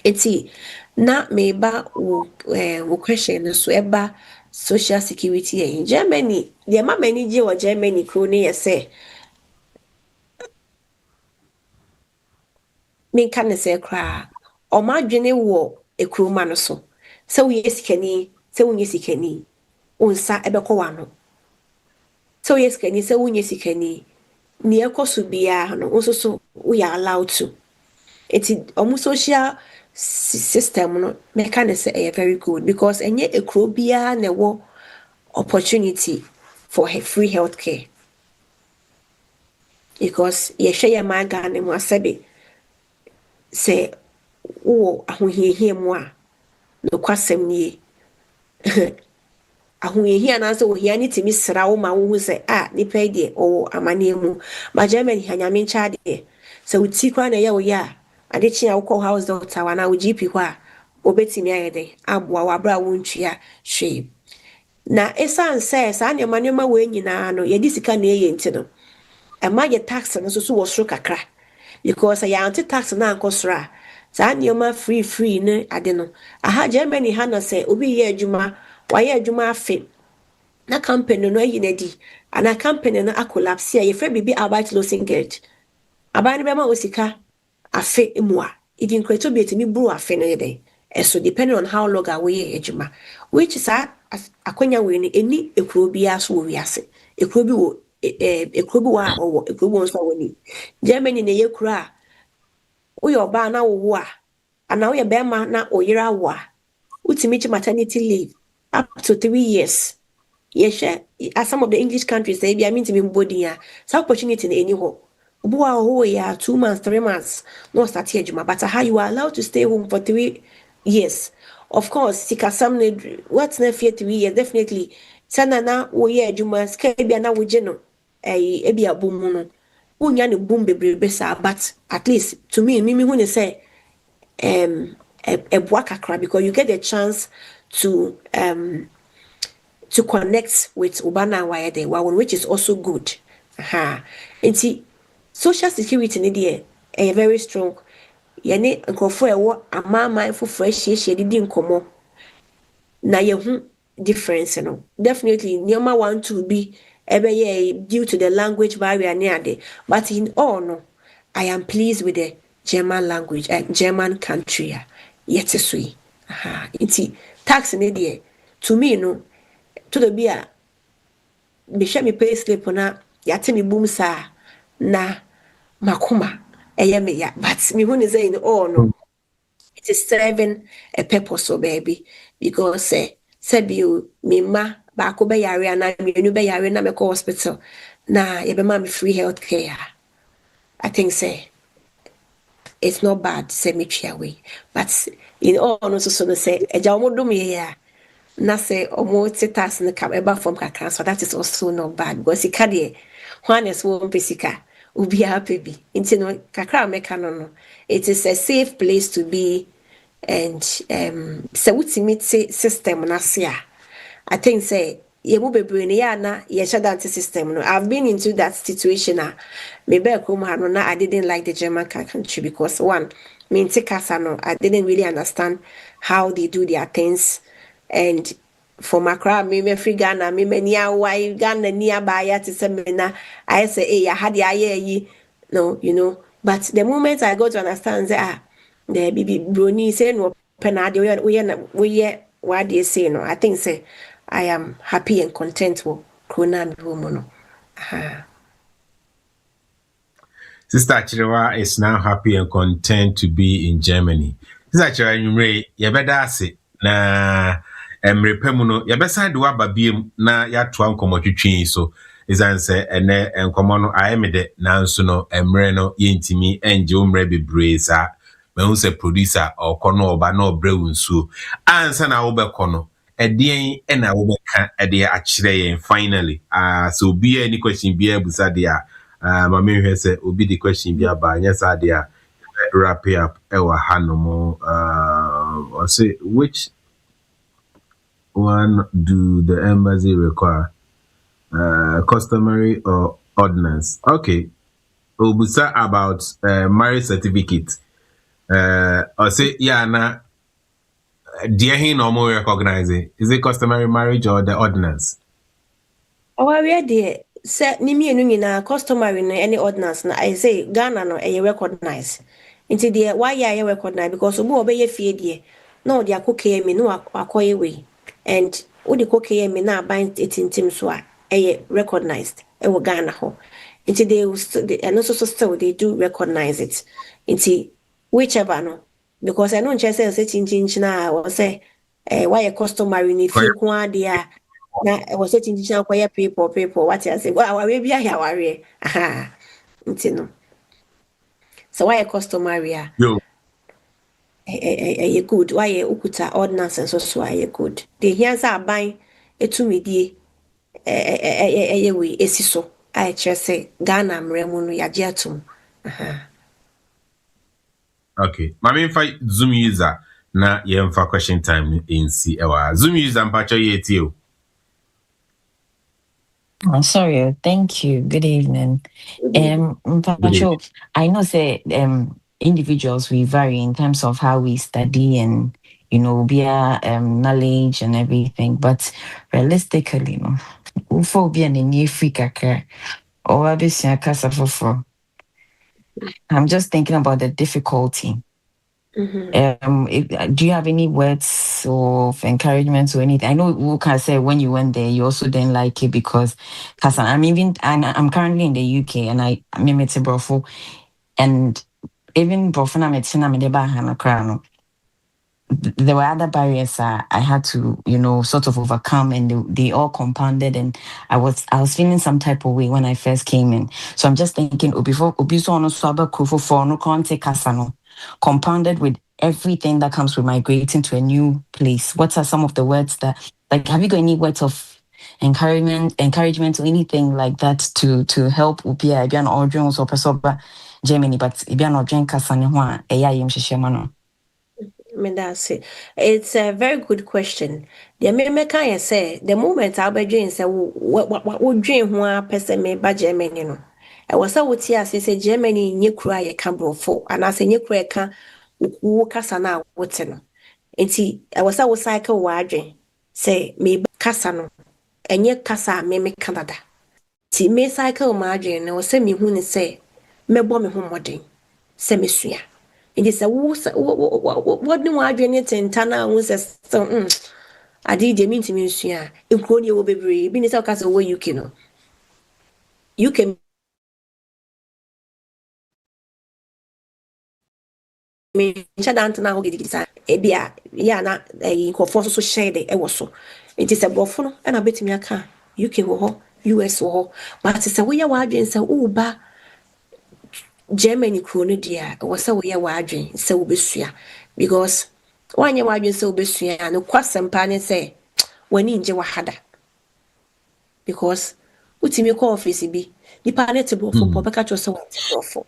Eti na meba wo question so eba social security here in Germany. The ma many je wo Germany kro ne ye say me kan say kra o ma dwene wo ekroma no so se wo yesikani se wo yesikani unsa ebekọ wano so yesikani se wo yesikani ni ekoso bia no unso so we are allowed to it almost social system no me kan say very good because enye ekro bia na wo opportunity for free healthcare because ye share my Ghana mu asabe say wo ahohiehie mu a no kwasem nie ahohiehie na so ohia ni timi sra wo ma wo say nipa de o amane mu ma Germany hanyame ncha de so wuti kwa na ye wo ya ade chia wo call house doctor wa na wo GP kwa obetimi ayede aboa wa bra wo ntwia hwe na esan say sa ne manema we nyina no ye disika na ye nti no ema ye tax no so wo soro kakra because ya anti tax na ankosra sa nioma free ne ade no aha Germany ha na say obi ye adwuma wa ye adwuma afe na company no ayi na di ana company no collapse ya ye fra bibi Arbeitslosengeld Aban bema osika afe emu a even kreto bi etimi buru afe no yede. So depending on how long away ejuma, which is akwanya we ni eni ekuro bi aso wo wiase. Ekuro bi wo ekuro bi wa owo ekuro bi won so woni. Germany ne yekuro a wo yo ba na wo a ana wo ye bema na oyira wo a utimi chi maternity leave up to 3 years. Yes, as some of the English countries say, I mean to be body, so opportunity in any home. Boa who ya 2 months, 3 months, no start here, but how you are allowed to stay home for 3 years. Of course, sika some what's not fear 3 years, definitely. Sana na wo ye juma skabia na wo jeno ebi abomu no. Unya ne boom bebrebe sa, but at least to me when say a kakra, because you get a chance to connect with Ubana Wayade, which is also good. And see, social security in the very strong. Yene nkofo ewo amama for fresh ye didi nkomo. Na yehu difference no. Definitely nyoma want to be due to the language barrier near there. But in all no, I am pleased with the German language, German country. Yet sweet. Inti tax in the to me no. To the beer, be share me pay slip na yate me boom sa na makuma me ya, but me when is saying oh no, it is serving a purpose, so baby, because say you me ma ba ko be yare na me nu be yare na me ko hospital na ye be ma me free health care. I think say it's not bad say me try away, but in all no so say eja omo do me ya. Na say omo titas ne kam eba from kakra, so that is also not bad because it kade one is one pesika ubi happy bi inti no kakra meka no it is a safe place to be. And say ultimate system na sia I think say ye mu bebre ne ya na ye shada system no. I've been into that situation me be kom ha no na I didn't like the German country because one me kasa no I didn't really understand how they do their things. And for Macra, me free Ghana, me near why Ghana nearby at Semina. I say, I had the aye, no, you know. But the moment I go to understand that the baby Bruni say no penadi, we what they say no. I think say I am happy and content with Krona Womono. Sister Chirewa is now happy and content to be in Germany. Sister Chirewa, you better say na mrepemu no yɛbɛsan de waba biem na yɛatoa nkɔmmɔ twitwi so ɛsiane sɛ ɛnɛ nkɔmmɔ no ayɛ me de nanso no mmerɛ no yɛntimi ɛngye wo mmerɛ bebree saa mahu sɛ producer ɔkɔ no ɔba na ɔbrɛ wo nsuo ansa na wobɛkɔ no ɛdeɛn ɛna wobɛka ɛde akyerɛ yɛn finally sɛ obiaa ni question biaa busa deɛ ma menhwɛ sɛ obi de question bi aba nyɛ saa deɛ a wrap it up ɛwɔ ha no mu ɔse which one do the embassy require? Customary or ordinance? Okay. Obusa about marriage certificate. Or say, yeah, na, dear he normal recognizing. Is it customary marriage or the ordinance? Oh, I read there. Say, Nimi and na customary no any ordinance. Na I say Ghana no a recognize. Into the why you recognize because obu obey fie die. No, they are cooking me no akoye way. And what the cocaine me now bind it in Tim Swa, recognized, Ghana ho. Until they will and also still they do recognize it. Until whichever no. Because I know just say setting now or say why a customary in few quadia na was setting now for people, what I say, well, I be a worry. Aha. Until no. So why a customary? A good why ukuta ordinance and so are good. The here's our buying a 2 midi a way esiso. I just say Ghana mremunu ya jetum. Okay. Mami fa Zoom user na yemfa question time in see ewa. Zoom user mpacho yeti o. I'm sorry. Thank you. Good evening. Pacho, I know say individuals we vary in terms of how we study and be knowledge and everything. But realistically, ufo be an new free kaka or abisia kasa for I'm just thinking about the difficulty. Do you have any words of encouragement or anything? I know you can say when you went there, you also didn't like it because, I'm currently in the UK and I'm a Brofo, and even Brofo na metina me deba hana krano. There were other barriers I had to, sort of overcome, and they all compounded, and I was feeling some type of way when I first came in. So I'm just thinking, compounded with everything that comes with migrating to a new place. What are some of the words that, like, have you got any words of encouragement or anything like that to help Upia Ibian Ordrons or Pesoba Germany, but Ibian Ordren Casanwa, Ayam Shishemano? It's a very good question. The me can say the moment I'll be doing say what dream one person me ba Germany no. I was so what here say Germany nye kura ye can brofo and I say nye kura can wo kasa na wote no. Enti I was so cycle wa adwen say me kasa no enye kasa me Canada. Ti me cycle ma adwen no say me hu ni say me bo me ho modern say me sua. It is what do I do anything? Tana was so. I did the mean to me, yeah. If Crony will be brave, being a cast away, you can. You can. Me, Chadantana, who get it. Ebia, yana, a conforce so shade, it was so. It is a buffalo, and I bet me a car. UK or US or, but it's a way of arguing, so, oh, ba. Germany crony dear was so we are waging so besua because one year waging so besua and quite some pan say when in Jawahada because what me call office be the palatable for Popeka to so for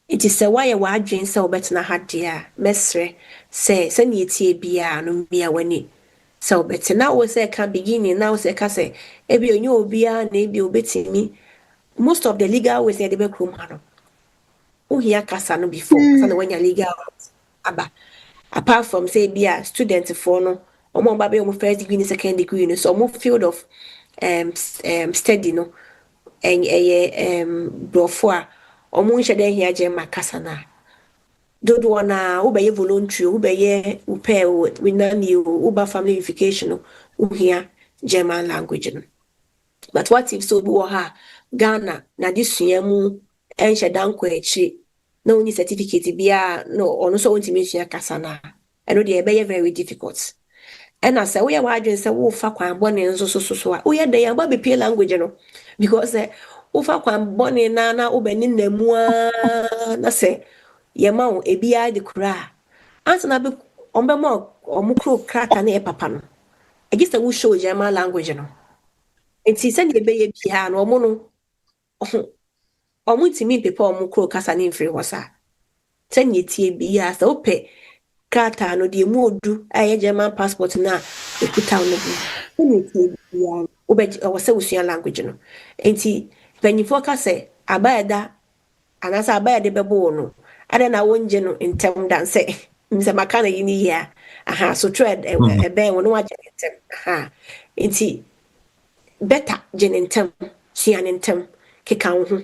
it is a wire waging so better na had dear mesre say send ye tea beer no beer when it so better now was a can beginning now say case ebi onyo obia na ebi obeti me. Most of the legal ways in the back room, who hear Casano before, when you're legal. Apart from say, be a student for no, or more baby, first degree, second degree, so more field of study, no, and a brofoa, or moon shade here, Gemma Cassana. Don't wanna obey voluntary, obey, pair with none you, Uber family unification, who hear German language. But what if so be her Ghana na this year mu ensha danko echi na only certificate bia no ono so ontimi sua kasa na eno de be very difficult. And as we are wadwen say wo fa kwan bone nso so a we dey aba be pay language no because wo fa kwan bone na obani namu na say ye ma wo ebia de kura ansa na be ombe mo omukro krata na e papa no I guess wo show German language no. Enti se de be ye bia no omo no ntimi pepa omo kro kasa ne mfiri hosa tanye tie bia sa ope krata no de mu odu aye German passport na ekuta no bi ne tie bia obe wose usua language no enti panyifo ka se abaeda anasa abaeda bebo no ada na wonje no ntem dan se mse makana yini ya aha so trade ben wono waje ntem aha enti better jenentem sianentem keka ho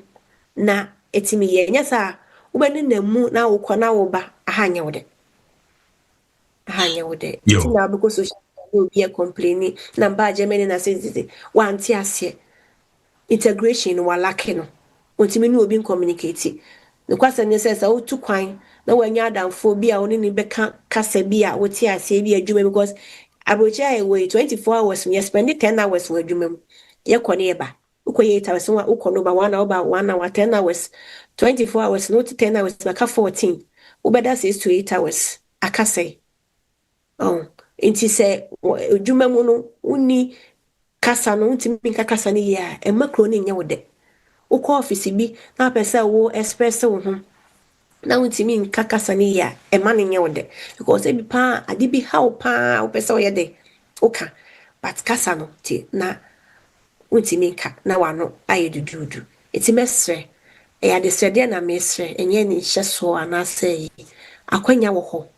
na etimi ye nyasa ubani namu na wokọ na woba ahanya wode tina biko social media complaining na ba Germany na say wanti ase integration wala keno ontimi no obi communicate no kwasa ne say otu kwan na wanya adamfo bi a oni ni beka kasa bi a woti ase bi adwuma because abrocha e we 24 hours we spend 10 hours we adwuma ye kone eba ukoye 8 hours uko no ba 1 hour ba 1 hour 10 hours 24 hours no 10 hours baka 14 ubeda 6 to 8 hours akase oh inti se adwuma mu no uni kasa no ntimi kasa ne ya e makro ne nya wode uko office bi na pesa wo express wo ho na ntimi nkakasa ne ya e ma ne nya wode because e bi pa ade bi how pa wo pesa wo ye de oka but kasa no ti na ntimi nka na wano aye dududu eti mesre e ya de sede na mesre enye ni hyeso anase akwanya wo ho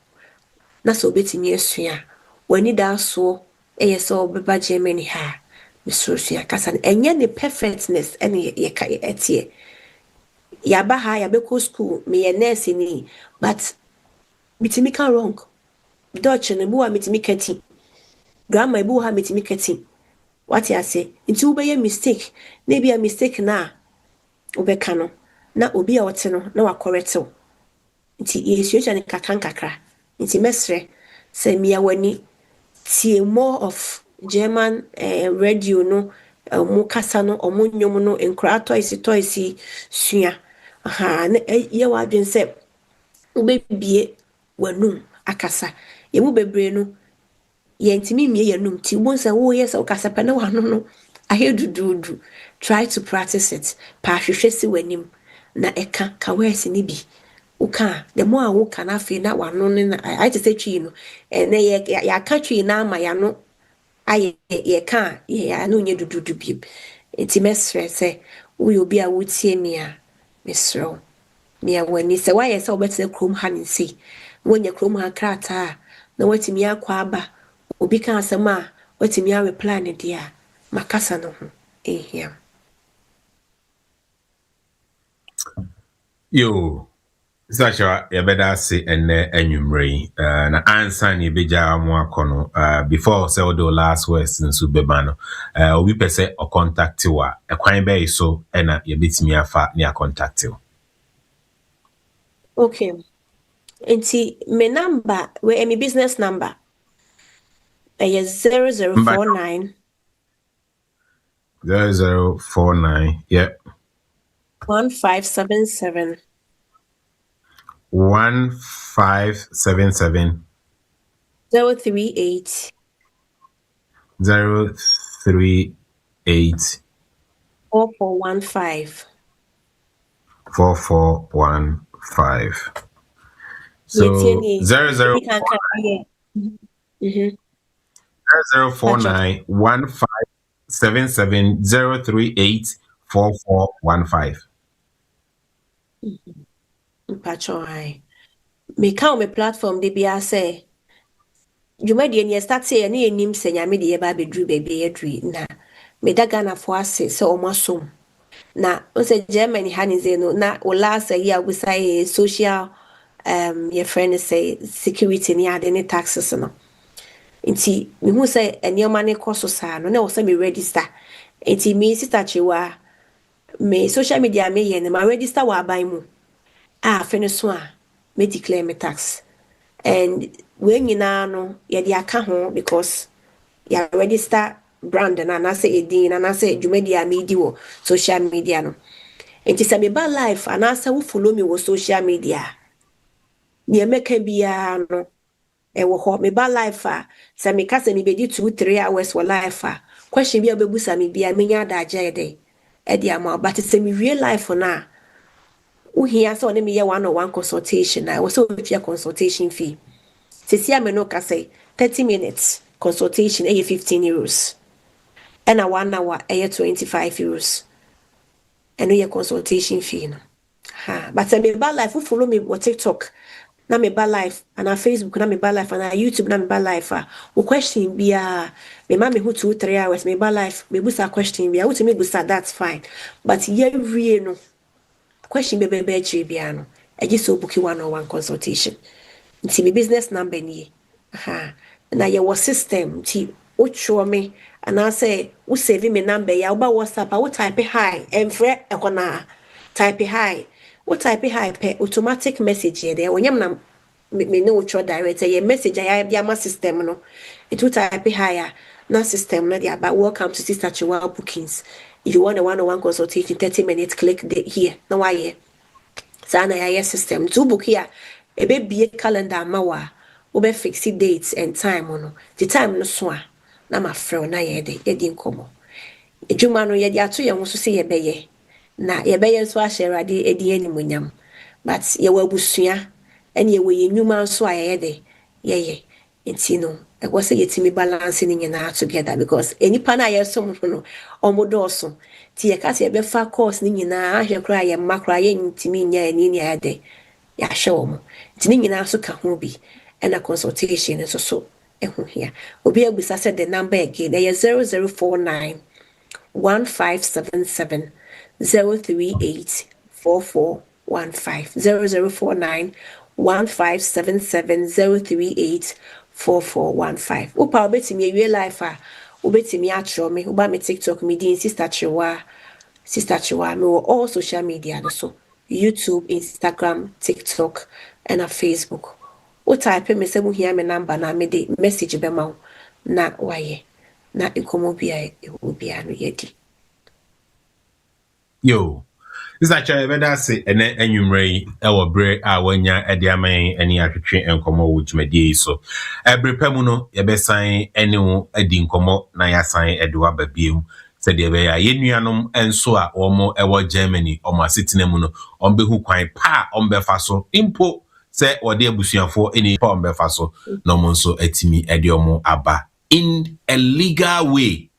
na so betimi asua wani da so eye so beba Germany ha Misrosua kasa enye ne perfectness ene ye ka etie. Yaba ha yabeko school me ye nurse ni but mitimi ka wrong. Dutch ne buwa mitimi kati. Grammar buwa mitimi kati. What you say? Nti wo be mistake. Na be a mistake na obeka no. Na obi a wote no na wa correct wo. Nti yesuatua ne kakra. Nti mesre se me awani tie more of German radio no mo kasa no omo nyom no enkra toys sua. Aha na ye wa adwen se ubebie wanum akasa ye mu bebre no ye ntimi mie yanum ti wo nsa wo ye se ukasa pa na wano no ahedududu try to practice it pa hwehwe si wanim na eka ka wese ni bi uka the more wo kana fe na wano na I just say twi no na ye ka twi na ama ya no aye ye ka ye anu nye dududu bi enti mesre se wo yo bi a wo tie mi a mesro me awani se why say obetse krom ha ne sei wonya krom ha krata na watimi akwa aba obi kan asema watimi a reply ne dia makasa no ho ehia Yo, Sasha, you better say and enumere. Na answer ni beja mo akono. Before say the last words in subebano. We per se or contact you. A kwan be so ena ye bitimi afa ni a contact you. okay enti me number we my business number is 0049 0049 yep 1577 1577 038 038 4415 4415. So 00 0049 1577 038 4415. Pacho hai me ka me platform de bia say Juma de ni start say na enim se nyame de ye ba bedru bebe yedru na me daga na fo ase se o masom na o se Germany hanize no na o last year we say social your friend say security ni ade ni taxes no nti me hu say enioma ne koso sa no na o say me register nti me sister chiwa me social media me ye na ma register wa ban mu fene so a me declare me tax and when you know ya di aka ho because ya register brand na say edin na say dwumadia me di wo social media no enti say me ba life and say wo follow me wo social media ne meka bia no wo ho me ba life a say me ka say me be di 2-3 hours for life a question bia obebusa me bia me nya da agye dey e di ama but say me real life na uhia so ne me ye one-on-one consultation na wo so fee consultation fee Tisia me no ka say 30 minutes consultation e 15 euros. And a 1 hour e 25 euros. And we consultation fee no. Ha, but me ba life follow me on TikTok. Na me ba life and on Facebook na me ba life and on YouTube na me ba life. O question bia me ma me who 2-3 hours me ba life me busa question bia what me busa that's fine. But ye wie no question be chiri bia no. E just so book one-on-one consultation. Nti me business number ni na ye wo system nti wo chwo me ana say wo save me number ya wo ba WhatsApp wo type hi emfre ekona type hi wo type hi pe automatic message ye there wonyam na me no chwo direct ye message ya bia ma system no it will type hi na system na dia ba welcome to Sister Chiwa bookings if you want a one-on-one consultation 30 minutes click here na why here sana ya system to book here ebe bie calendar mawa obe fix dates and time no the time no so a na ma frɛ na ye de nkomo edwuma no ye de ato ye ho so se ye beye na ye beye so a share ade edi animunyam but ye wabusua ene ye we enwuma so a ye de ye enti no e go se yetimi balance ni nyina together because enipa na ye so no omodoso ti ye ka se be fa course ni nyina ahwe kra ye makra ye ntimi nya ani ni ya de ya show mo tini nyina so ka ho bi and a consultation so so ehu hia obi abusa said the number again there is 0049 1577 038 4415 0049 1577 038 4415. Upa obetimi ewie life a obetimi atro me uba me TikTok me din Sister Chiwa me all social media so YouTube, Instagram, TikTok and a Facebook. O type me se mu hia me number na me de message be ma na waye na ikomo bia no yedi. Yo, this actually better say ene enwumrei ewo bre a wanya ede aman eni atwetwe enkomo wutumadi so ebre pemu no ye besan ene wo edi nkomo na yasan edewa babiem said ye be ya yenuanom enso a omo ewo Germany omo asetena mu no ombehu kwan pa ombefa so impo se wode abusuafo eni pa ombefa so no mo nso atimi ede omo aba in a legal way.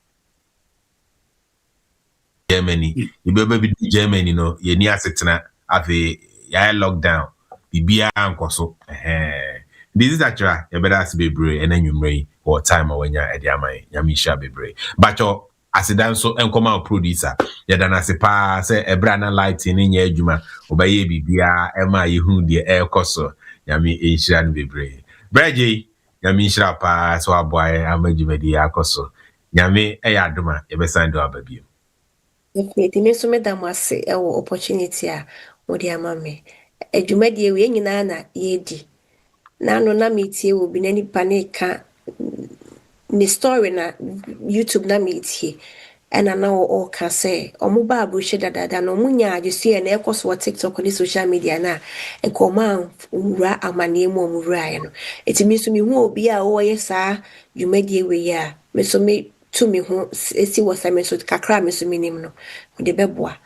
Germany, you be Germany, no, you near setting at the lockdown. Bibia and so. This is actually you better ask be brave and then you may or time when you're at the amai, Yamisha be brave. But your as a dance so and come out producer, you done as a pass a brand lighting in your juma, obey Bibia, Emma, you who the air coso, Yami Asian be brave. Bridget, Yamisha pass or boy, I made you media coso. Yami, a duma, you be signed to a baby. Definitely, me so medam ase ewo opportunity a wodi ama me. Adwumadie we nyina na yedi. Na no na metie wo bi na nipa ne ka ni story na YouTube na metie. Ena na o ka say omo ba abroche dadada na omo nya ajesu na ekoso TikTok ni social media na ekoma wura amane mu omwura ye no. Etimi so me hu obi a o yesa dwumadie we ya. Me so me to me who see what I mean so kakra me so minim no de beboa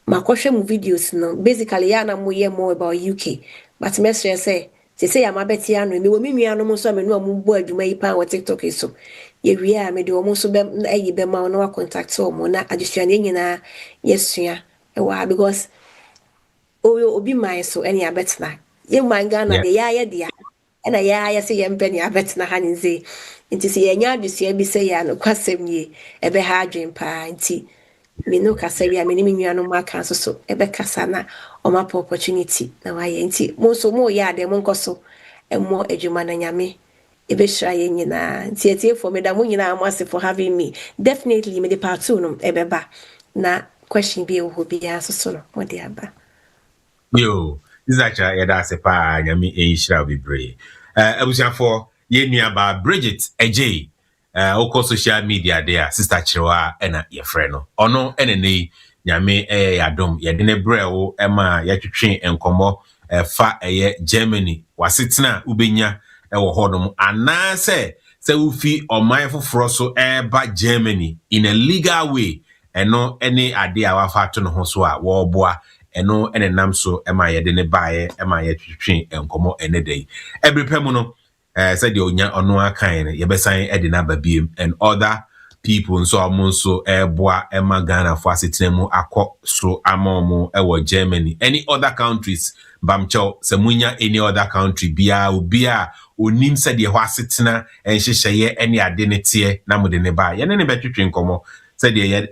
makohwe mu videos no basically ya na mo ye more about UK but me say say ya mabeti anu me wo me nua no mo so me no mo bo adwuma yi pa wo TikTok so ye wi a me de wo so be ayi be ma no wa contact wo mo na adusua ne nyina yesua e wa because obi mai so eni abetna ye manga na de ya dia ena ya say ye mpani abetna ha nze nti se yenya adusua bi se ya no kwasem ye ebe ha adwen pa nti me no kasa wi a me ni menua no maka so ebe kasa na o ma opportunity na wa ye nti mo so mo ya de mo nkoso emo adwuma na nyame ebe hira ye nyina nti etie for me da mo nyina am ase for having me definitely me the part 2 no ebe ba na question bi o bi ya so no mo de aba. Yo, this is actually that's a pa nyami enhira bebre. Abusiafo ye nua ba Bridget Adjei. Oko social media there sister Chiwa ena ye frɛ no. Ono enene nyame yadom ye de ne brɛ ema ya twetwe enkomo fa Germany wasetena ubenya ɛwɔ hodom anase se ufi ɔman foforo so ba Germany in a legal way eno any ade a wafa to no ho so a wo boa eno ene nam so ema ye de ne baaye ema ye twetwe enkomo ene dai every pemu no said the onya ono akan ye besan e de na babiem and other people nso amonso boa ema Ghana for asetenemu akọ so amomo e Germany any other countries bamcho samunya any other country bia obia onim said the ho asetena enhyehyeye any ade ne tie na mo de ne ba ye ne betwetwe nkomo said ye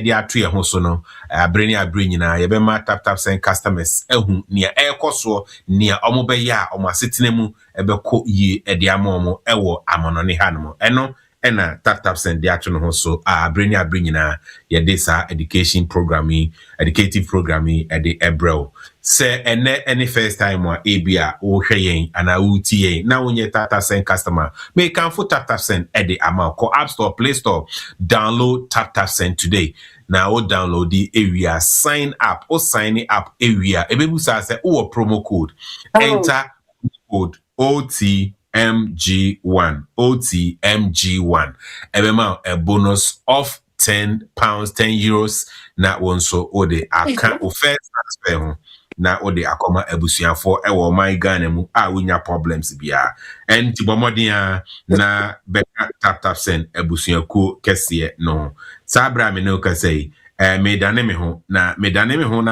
de ato ye ho so no abreni nyina ye be ma Taptap Send customers ehu nia ekoso nia omo be ya omo asetenemu ebeko yi ede amomo ewo amonone hanom eno ena Taptap Send de ato no ho so abreni nyina ye de sa educative programming ede ebrel se ene any first time wa ebia wo hwe yen ana uti yen na wonye Taptap Send customer me kan fo Taptap Send ede ama ko App Store Play Store download Taptap Send today na o download the area sign up area ebebusa say o promo code enter code OTMG1 ebema a bonus of £10 €10 na wonso o de aka o first transfer na o de akoma abusuafo ewo my Ghana mu a wonya problems bia enti bomodin na beka Taptap Send abusuaku kese no sabra me no ka say me dane me ho na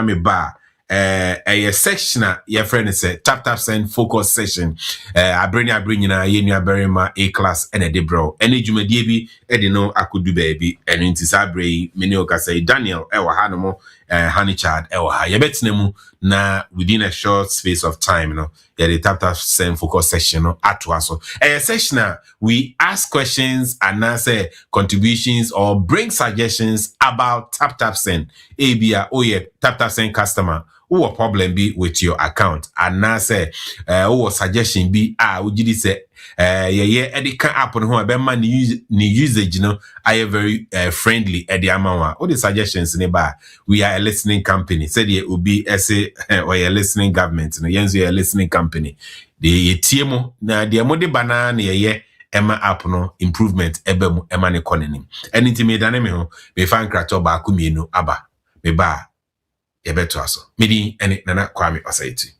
me ba a section your friend say Taptap Send focus session. I bring na ye very ma A class and a debro. Any jumedie bi e de no akudu baby and into sabre many oka say Daniel ewa hanomo honey child ewa ha ye betnemu na within a short space of time yeah the Taptap Send focus session atwa so a session we ask questions and answer contributions or bring suggestions about Taptap Send abia Taptap Send customer who a problem be with your account and now say who suggestion be would you say edika app on who be man ni usage I very friendly at the amount all the suggestions nearby we are a listening company said it will be or a listening government yenzu a listening company the TMO na the mode banana Emma app improvement ebemu Emma ne konenim anything me dane me ho me fan krato ba kumienu aba me ba yebeto aso medi ene nana Kwame Osaiti.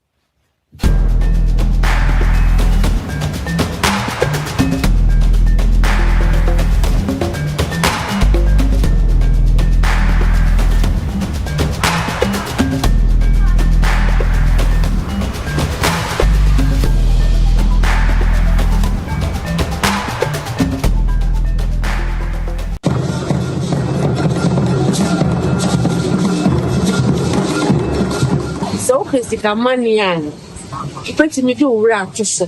Sika money and pretty me do rap just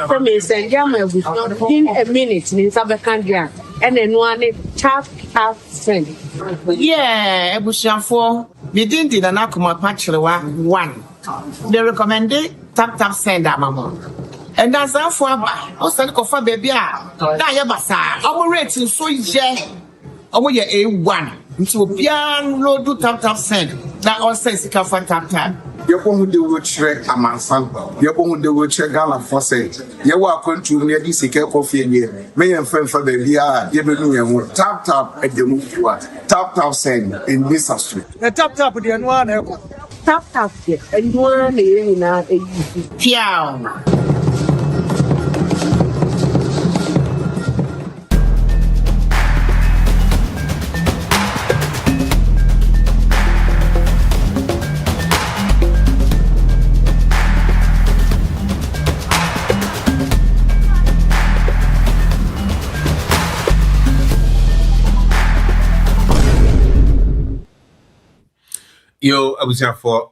for me send ya my within a minute in Sabakandia and then one Taptap Send. Yeah, Ebushanfo, Bidin did an akuma patchlewa one. They recommended Taptap Send mama. And that's how for also for baby. Now you basa. Our rating so yeah. Our year A1. Into pian load do Taptap Send. That also is a for Taptap. Yɛkɔhu de wɔkyerɛ amansan yɛkɔhu de wɔkyerɛ Ghana for say yɛwɔ akwantu ne yɛde sika kɔfie nie meyɛ mfɛmfa baabi a yɛbɛnu yɛn ho Taptap Adjei Taptap Send in this street na Taptap de no ana ɛkɔ Taptap de ɛno ana yɛ nyinaa ɛyi piao. Yo, abusia for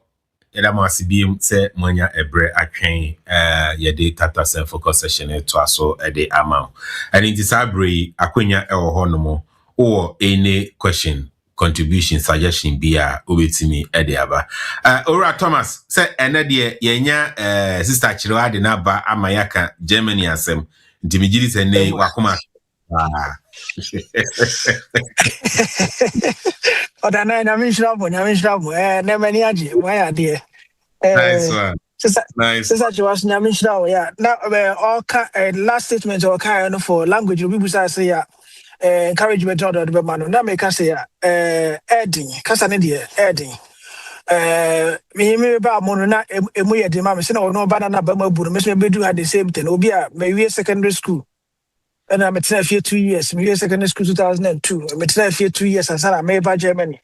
yada masibim se manya ebre atwen yede Taptap Send focus session to aso ede amount. And in this abre akwenya ewo honomo or any question contribution suggestion bia obetimi ede aba. Ora Thomas say ene de yenya sister Chirwa de na ba amayaka Germany asem ntimigiri se ne wakoma Odana na minshrabu never ni aje why there. Nice one. Nice. Since I was na minshrabu yeah. Now all last statement or kind for language people say yeah. Encouragement order the man na make say adding kasa ne there adding me ba mo na emu ye de ma me say no ba na ba ma buru me say be do at the same thing obi a me secondary school. And I'm at 2 years. I'm secondary school 2002. I'm at 2 years and I'm made by Germany.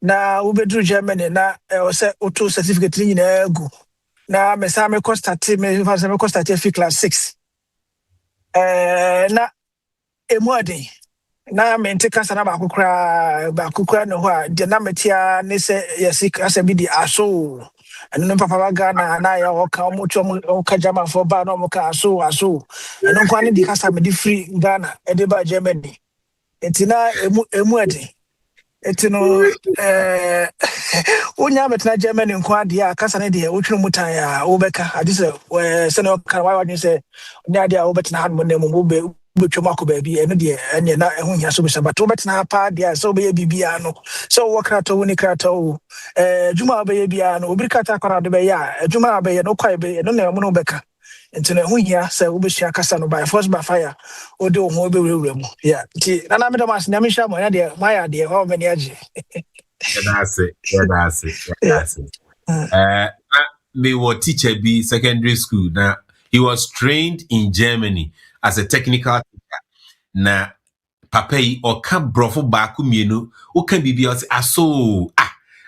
Now we do Germany. Now I was auto certificate in go. Now I'm a cost at class 6. Now a morning. Now I'm in Tekasana Bakukra no the Namatia Nese Yasik as a bidi aso. And no Papa Ghana and I all come much Kajama for Banomoka aso. And no quantity the customer free Ghana, Edeba Germany. It's in a muati. It's no Unyameta Germany in Quadia, Casandia, Uchumutaya, Obeka. I just Seno Kawaii, you say, Nadia Obetan had Mone Buchomako baby, and dear, and you're not when you're so but Tobetna pa, dear, so baby biano. So Wakato, Winikato, Juma babyano, Ubicata Kara de Baya, Juma Bay, no quite bay, no no Becca. And to know here, say Ubisha Casano by force by fire, or do mobile room. Yeah, and I'm the master Namisha, my idea, how many aji. That's it. Me were teacher be secondary school. Now he was trained in Germany as a technical teacher. Na papa yi oka brofo ba ku mienu o kan bibia o aso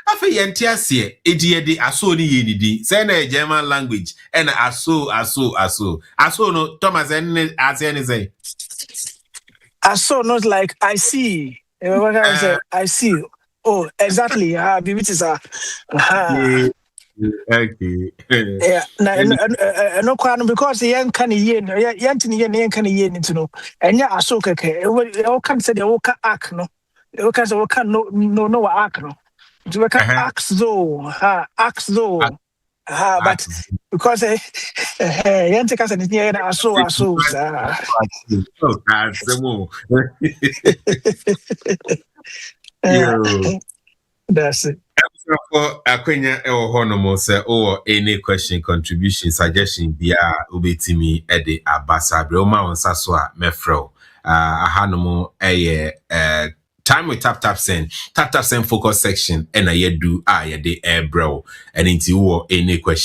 Afa yentiasie edi aso ni yenidi. Say na German language and aso. Aso no Thomas and say. Not like I see. What can I say? I see. Oh, exactly. It is Okay. yeah, no kwano because yen kan yen yen tin yen kan yen into no. Enya aso keke. E can say the woka ak no. E can say woka no ak no. To woka ax zo. Ax zo. But because yen take us and yen aso. That's it. For Akwenya Honomo say or any question, contribution, suggestion, via ubetimi ede abasa broma on saswa mefro. Ahanomo time with tap send. Tap send focus section and a yedu ye de air bro. And into any question.